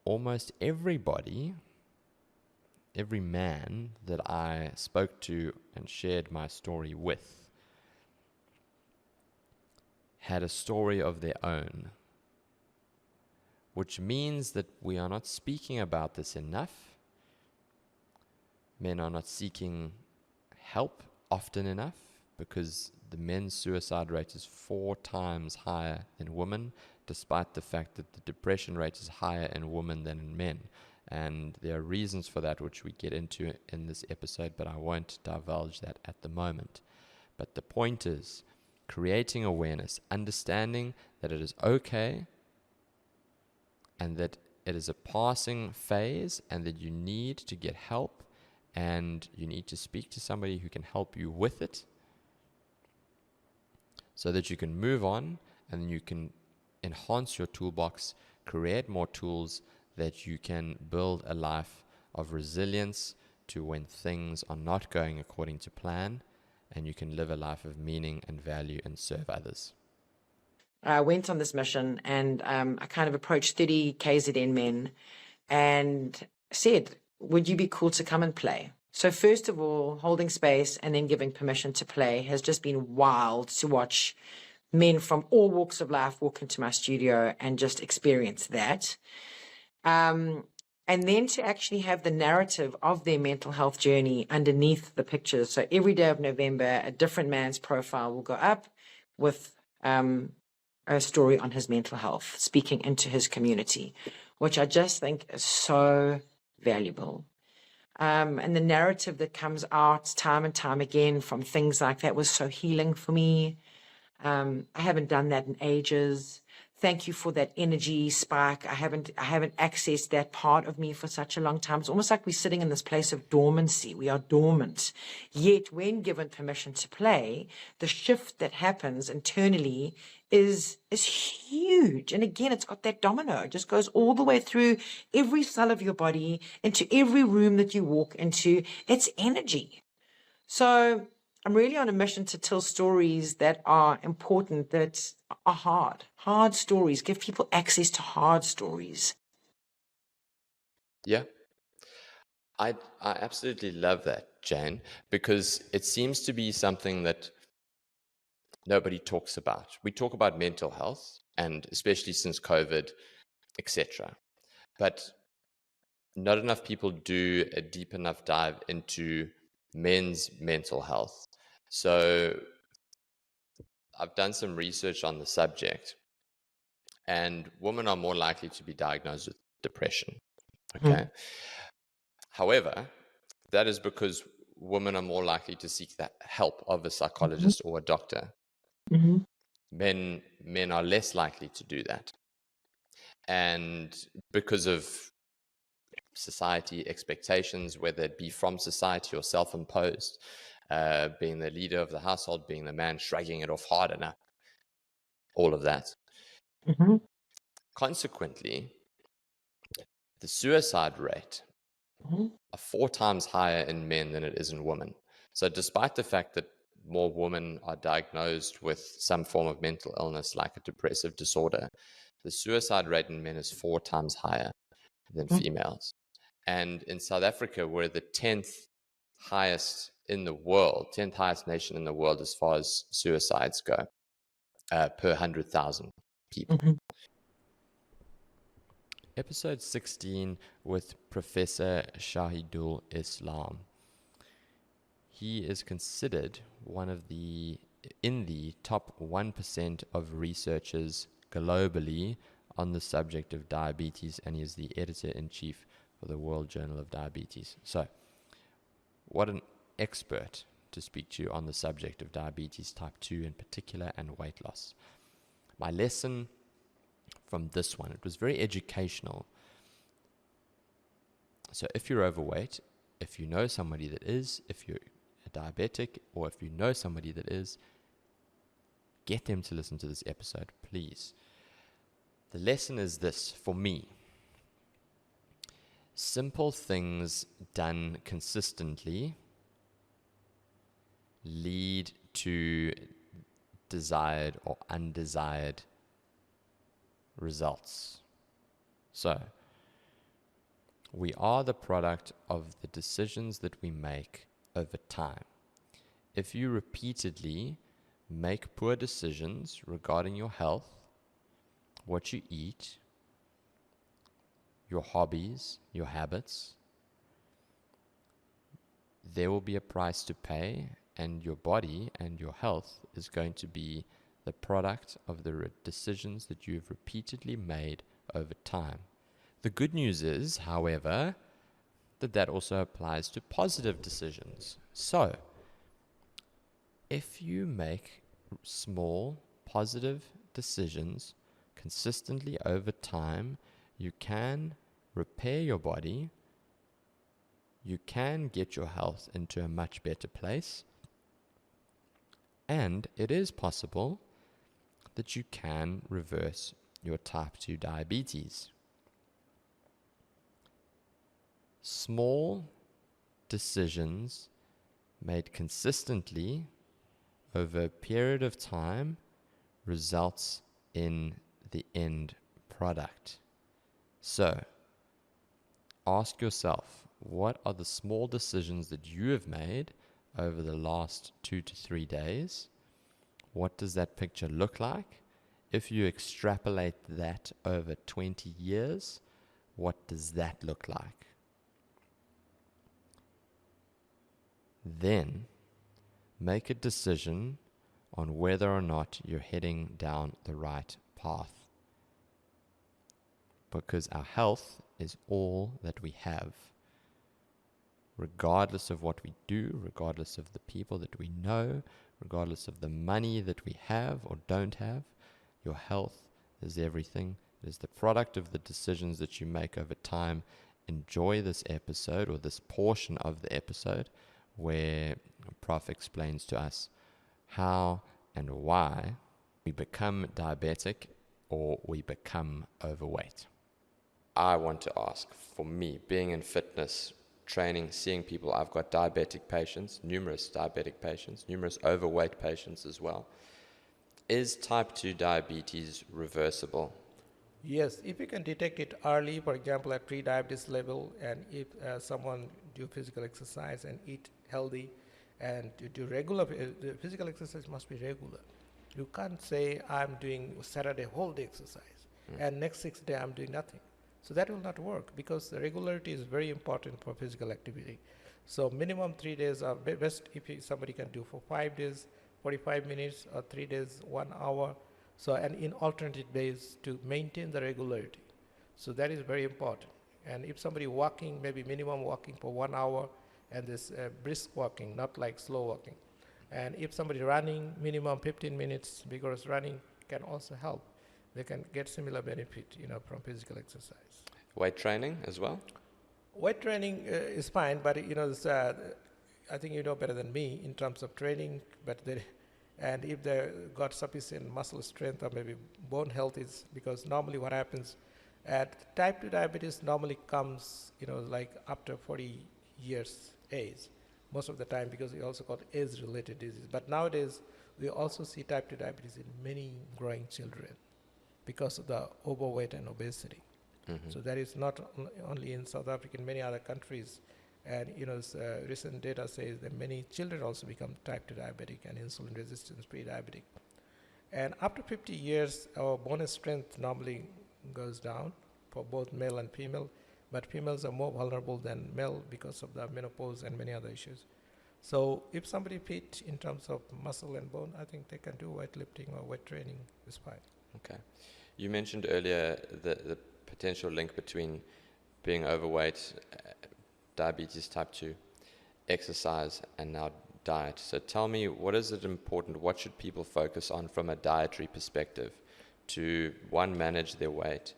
Almost everybody, every man that I spoke to and shared my story with, had a story of their own, which means that we are not speaking about this enough. Men are not seeking help often enough, because the men's suicide rate is 4 times higher than women, despite the fact that the depression rate is higher in women than in men. And there are reasons for that, which we get into in this episode, but I won't divulge that at the moment. But the point is, creating awareness, understanding that it is okay and that it is a passing phase and that you need to get help and you need to speak to somebody who can help you with it so that you can move on and you can enhance your toolbox, create more tools that you can build a life of resilience to when things are not going according to plan, and you can live a life of meaning and value and serve others. I went on this mission and I kind of approached 30 KZN men and said, would you be cool to come and play? So first of all, holding space and then giving permission to play has just been wild to watch men from all walks of life walk into my studio and just experience that. And then to actually have the narrative of their mental health journey underneath the pictures. So every day of November, a different man's profile will go up with a story on his mental health, speaking into his community, which I just think is so valuable. And the narrative that comes out time and time again from things like that was so healing for me. I haven't done that in ages. Thank you for that energy spike. I haven't accessed that part of me for such a long time. It's almost like we're sitting in this place of dormancy. We are dormant. Yet when given permission to play, the shift that happens internally is huge. And again, it's got that domino. It just goes all the way through every cell of your body, into every room that you walk into. It's energy. So I'm really on a mission to tell stories that are important, that are hard stories, give people access to hard stories. Yeah. I absolutely love that, Jane, because it seems to be something that nobody talks about. We talk about mental health, and especially since COVID, etc. But not enough people do a deep enough dive into men's mental health. So I've done some research on the subject, and women are more likely to be diagnosed with depression. Okay. However, that is because women are more likely to seek the help of a psychologist or a doctor. Men are less likely to do that. And because of society expectations, whether it be from society or self-imposed, being the leader of the household, being the man, shrugging it off hard enough, all of that. Consequently, the suicide rate are 4 times higher in men than it is in women. So despite the fact that more women are diagnosed with some form of mental illness like a depressive disorder, the suicide rate in men is 4 times higher. than females. And in South Africa, we're the 10th highest in the world, 10th highest nation in the world as far as suicides go, per 100,000 people. Episode 16 with Professor Shahidul Islam. He is considered in the top 1% of researchers globally on the subject of diabetes, and he is the editor-in-chief for the World Journal of Diabetes. So, what an expert to speak to on the subject of diabetes type 2 in particular and weight loss. My lesson from this one, it was very educational. So if you're overweight, if you know somebody that is, if you're a diabetic, or if you know somebody that is, get them to listen to this episode, please. The lesson is this for me. Simple things done consistently lead to desired or undesired results. So, we are the product of the decisions that we make over time. If you repeatedly make poor decisions regarding your health, what you eat, your hobbies, your habits, there will be a price to pay, and your body and your health is going to be the product of the decisions that you've repeatedly made over time. The good news is, however, that also applies to positive decisions. So, if you make small positive decisions consistently over time, you can repair your body, you can get your health into a much better place, and it is possible that you can reverse your type 2 diabetes. Small decisions made consistently over a period of time results in the end product. So, ask yourself, what are the small decisions that you have made over the last 2 to 3 days? What does that picture look like? If you extrapolate that over 20 years, what does that look like? Then, make a decision on whether or not you're heading down the right path. Because our health is all that we have. Regardless of what we do, regardless of the people that we know, regardless of the money that we have or don't have, your health is everything. It is the product of the decisions that you make over time. Enjoy this episode or this portion of the episode where Prof explains to us how and why we become diabetic or we become overweight. I want to ask, for me, being in fitness, training, seeing people, I've got diabetic patients, numerous diabetic patients, numerous overweight patients as well. Is type 2 diabetes reversible? Yes, if you can detect it early, for example, at pre-diabetes level, and if someone do physical exercise and eat healthy and to do regular, the physical exercise must be regular. You can't say, I'm doing Saturday whole day exercise and next 6 days I'm doing nothing. So that will not work because the regularity is very important for physical activity. So minimum 3 days are best if somebody can do for 5 days, 45 minutes, or 3 days, 1 hour. So, and in alternate days to maintain the regularity. So that is very important. And if somebody walking, maybe minimum walking for 1 hour, and this brisk walking, not like slow walking. And if somebody running, minimum 15 minutes, because running can also help. They can get similar benefit, from physical exercise. Weight training as well? Weight training is fine, but I think you know better than me in terms of training. And if they got sufficient muscle strength or maybe bone health, is because normally what happens at type 2 diabetes normally comes, like after 40 years age, most of the time, because we also call age-related disease. But nowadays we also see type 2 diabetes in many growing children because of the overweight and obesity. So that is not only in South Africa, in many other countries. And recent data says that many children also become type 2 diabetic and insulin resistance pre-diabetic. And after 50 years, our bone strength normally goes down for both male and female, but females are more vulnerable than male because of the menopause and many other issues. So if somebody fit in terms of muscle and bone, I think they can do weightlifting or weight training is fine. Okay. You mentioned earlier the potential link between being overweight, diabetes type 2, exercise, and now diet. So tell me, what is it important? What should people focus on from a dietary perspective to, one, manage their weight,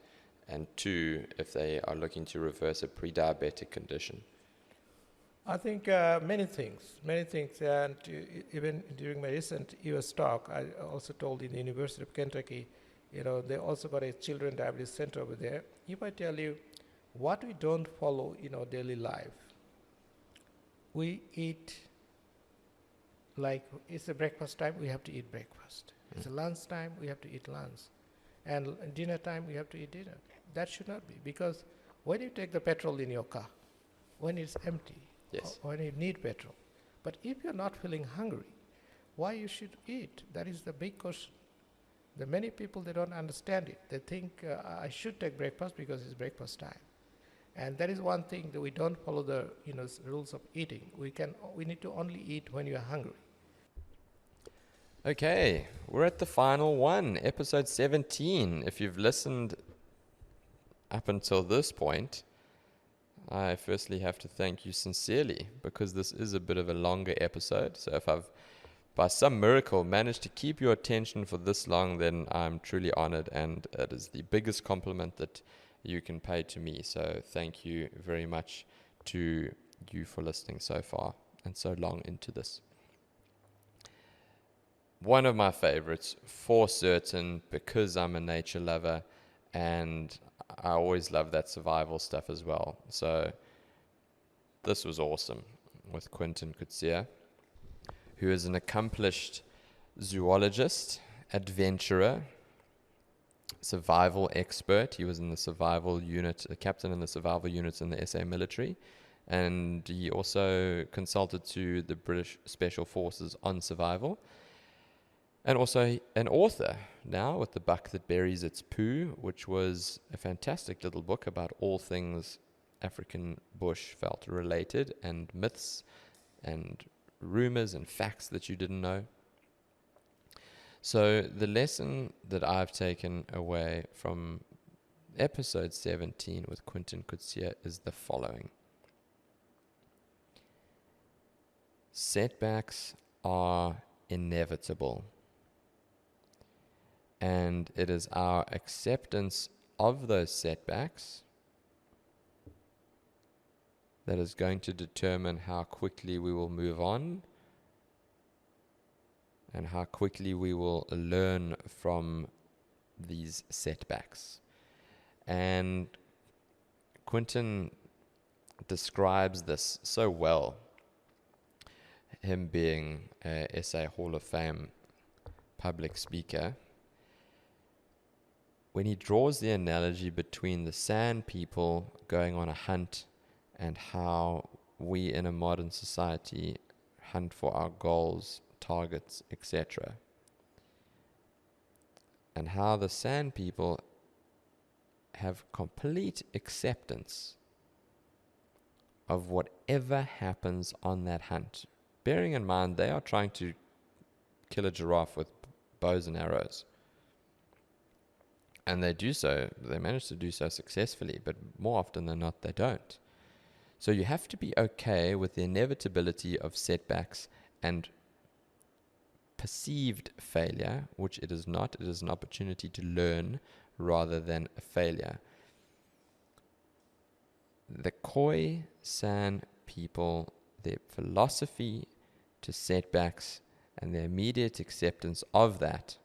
and two, if they are looking to reverse a pre-diabetic condition? I think many things, and even during my recent US talk, I also told in the University of Kentucky, they also got a children diabetes center over there. If I tell you what we don't follow in our daily life, we eat like it's a breakfast time, we have to eat breakfast. It's a lunch time, we have to eat lunch. And dinner time, we have to eat dinner. That should not be, because when you take the petrol in your car, when it's empty, yes, or when you need petrol, but if you're not feeling hungry, why you should eat? That is the big question. The many people, they don't understand it. They think I should take breakfast because it's breakfast time. And that is one thing that we don't follow the rules of eating. We need to only eat when you are hungry. Okay, we're at the final one, episode 17. If you've listened up until this point, I firstly have to thank you sincerely, because this is a bit of a longer episode. So if I've, by some miracle, managed to keep your attention for this long, then I'm truly honored, and it is the biggest compliment that you can pay to me. So thank you very much to you for listening so far and so long into this. One of my favorites, for certain, because I'm a nature lover, and I always love that survival stuff as well. So this was awesome with Quentin Kutsia, who is an accomplished zoologist, adventurer, survival expert. He was in the survival unit, a captain in the survival units in the SA military, and he also consulted to the British Special Forces on survival, and also an author now with The Buck That Buries Its Poo, which was a fantastic little book about all things African bush veld related, and myths and rumors and facts that you didn't know. So the lesson that I've taken away from episode 17 with Quentin Kutsia is the following. Setbacks are inevitable, and it is our acceptance of those setbacks that is going to determine how quickly we will move on and how quickly we will learn from these setbacks. And Quentin describes this so well, him being a SA Hall of Fame public speaker, when he draws the analogy between the sand people going on a hunt and how we in a modern society hunt for our goals, targets, etc. And how the sand people have complete acceptance of whatever happens on that hunt. Bearing in mind, they are trying to kill a giraffe with bows and arrows. And they do so, they manage to do so successfully, but more often than not, they don't. So you have to be okay with the inevitability of setbacks and perceived failure, which it is not. It is an opportunity to learn rather than a failure. The Khoi San people, their philosophy to setbacks and their immediate acceptance of that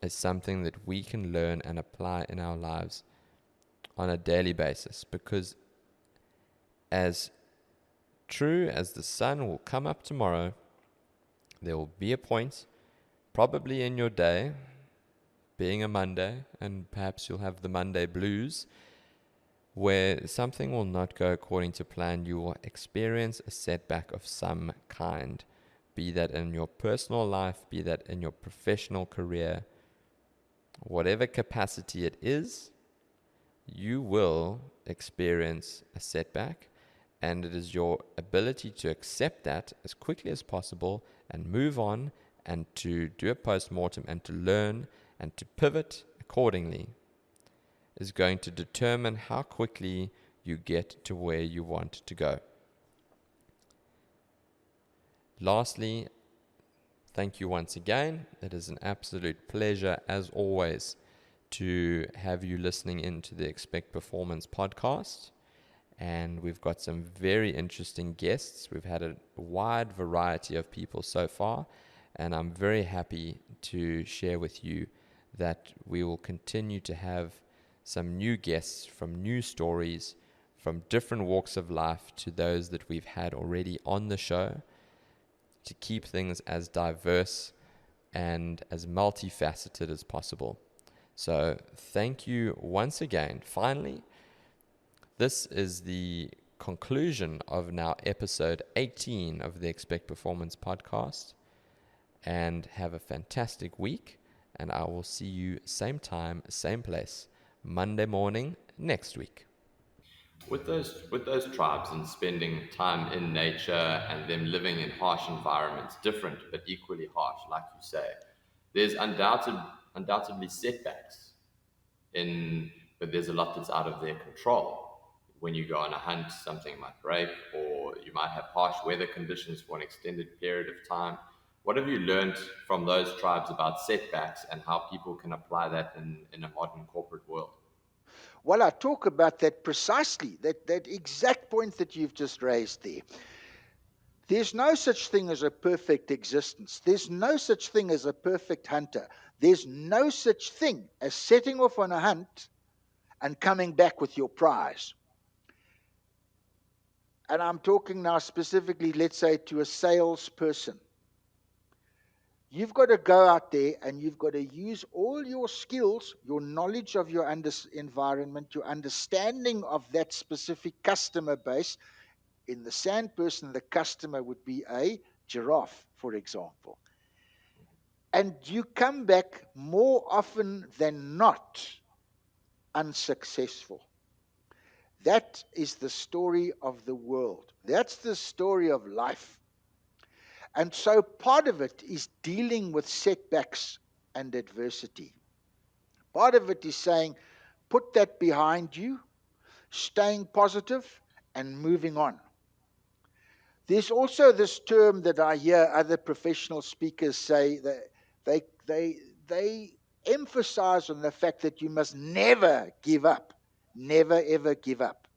is something that we can learn and apply in our lives on a daily basis, because as true as the sun will come up tomorrow, there will be a point, probably in your day, being a Monday, and perhaps you'll have the Monday blues, where something will not go according to plan, you will experience a setback of some kind, be that in your personal life, be that in your professional career, whatever capacity it is, you will experience a setback, and it is your ability to accept that as quickly as possible and move on and to do a post-mortem and to learn and to pivot accordingly is going to determine how quickly you get to where you want to go. Lastly, thank you once again. It is an absolute pleasure, as always, to have you listening into the Xpect Performance Podcast. And we've got some very interesting guests. We've had a wide variety of people so far, and I'm very happy to share with you that we will continue to have some new guests from new stories, from different walks of life to those that we've had already on the show, to keep things as diverse and as multifaceted as possible. So thank you once again. Finally, this is the conclusion of now episode 18 of the Xpect Performance Podcast. And have a fantastic week. And I will see you same time, same place, Monday morning next week. With those tribes and spending time in nature and them living in harsh environments, different but equally harsh, like you say, there's undoubtedly setbacks but there's a lot that's out of their control. When you go on a hunt, something might break, or you might have harsh weather conditions for an extended period of time. What have you learned from those tribes about setbacks and how people can apply that in a modern corporate world? Well, I talk about that precisely, that exact point that you've just raised there. There's no such thing as a perfect existence. There's no such thing as a perfect hunter. There's no such thing as setting off on a hunt and coming back with your prize. And I'm talking now specifically, let's say, to a salesperson. You've got to go out there and you've got to use all your skills, your knowledge of your environment, your understanding of that specific customer base. In the sand person, the customer would be a giraffe, for example. And you come back more often than not unsuccessful. That is the story of the world. That's the story of life. And so part of it is dealing with setbacks and adversity. Part of it is saying, put that behind you, staying positive and moving on. There's also this term that I hear other professional speakers say, that they emphasize on the fact that you must never give up. Never, ever give up.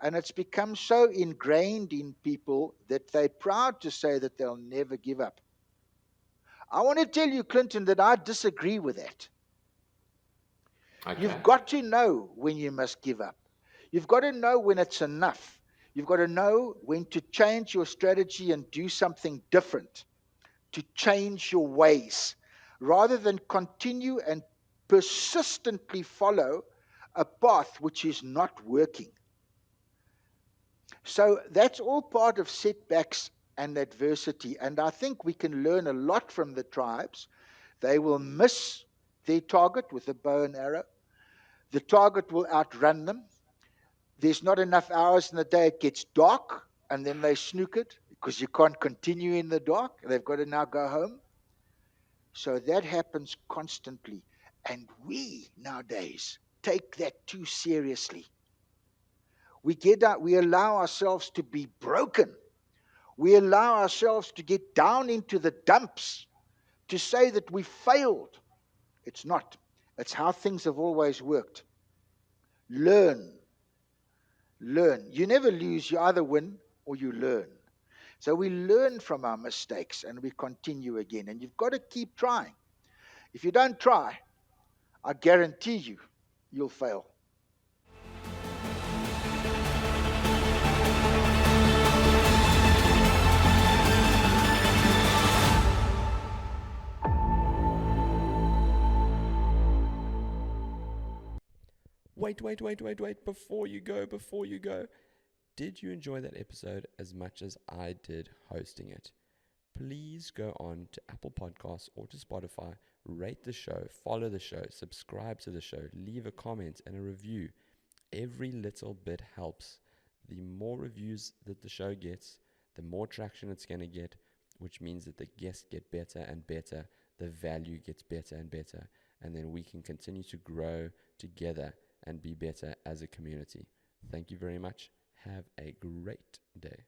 And it's become so ingrained in people that they're proud to say that they'll never give up. I want to tell you, Clinton, that I disagree with that. Okay. You've got to know when you must give up. You've got to know when it's enough. You've got to know when to change your strategy and do something different, to change your ways, rather than continue and persistently follow a path which is not working. So that's all part of setbacks and adversity. And I think we can learn a lot from the tribes. They will miss their target with a bow and arrow. The target will outrun them. There's not enough hours in the day. It gets dark, and then they snook it because you can't continue in the dark. They've got to now go home. So that happens constantly. And we nowadays take that too seriously. We allow ourselves to be broken. We allow ourselves to get down into the dumps, to say that we failed. It's not. It's how things have always worked. Learn. You never lose. You either win or you learn. So we learn from our mistakes and we continue again. And you've got to keep trying. If you don't try, I guarantee you, you'll fail. wait, before you go. Did you enjoy that episode as much as I did hosting it? Please go on to Apple Podcasts or to Spotify, rate the show, follow the show, subscribe to the show, leave a comment and a review. Every little bit helps. The more reviews that the show gets, the more traction it's going to get, which means that the guests get better and better, the value gets better and better, and then we can continue to grow together and be better as a community. Thank you very much. Have a great day.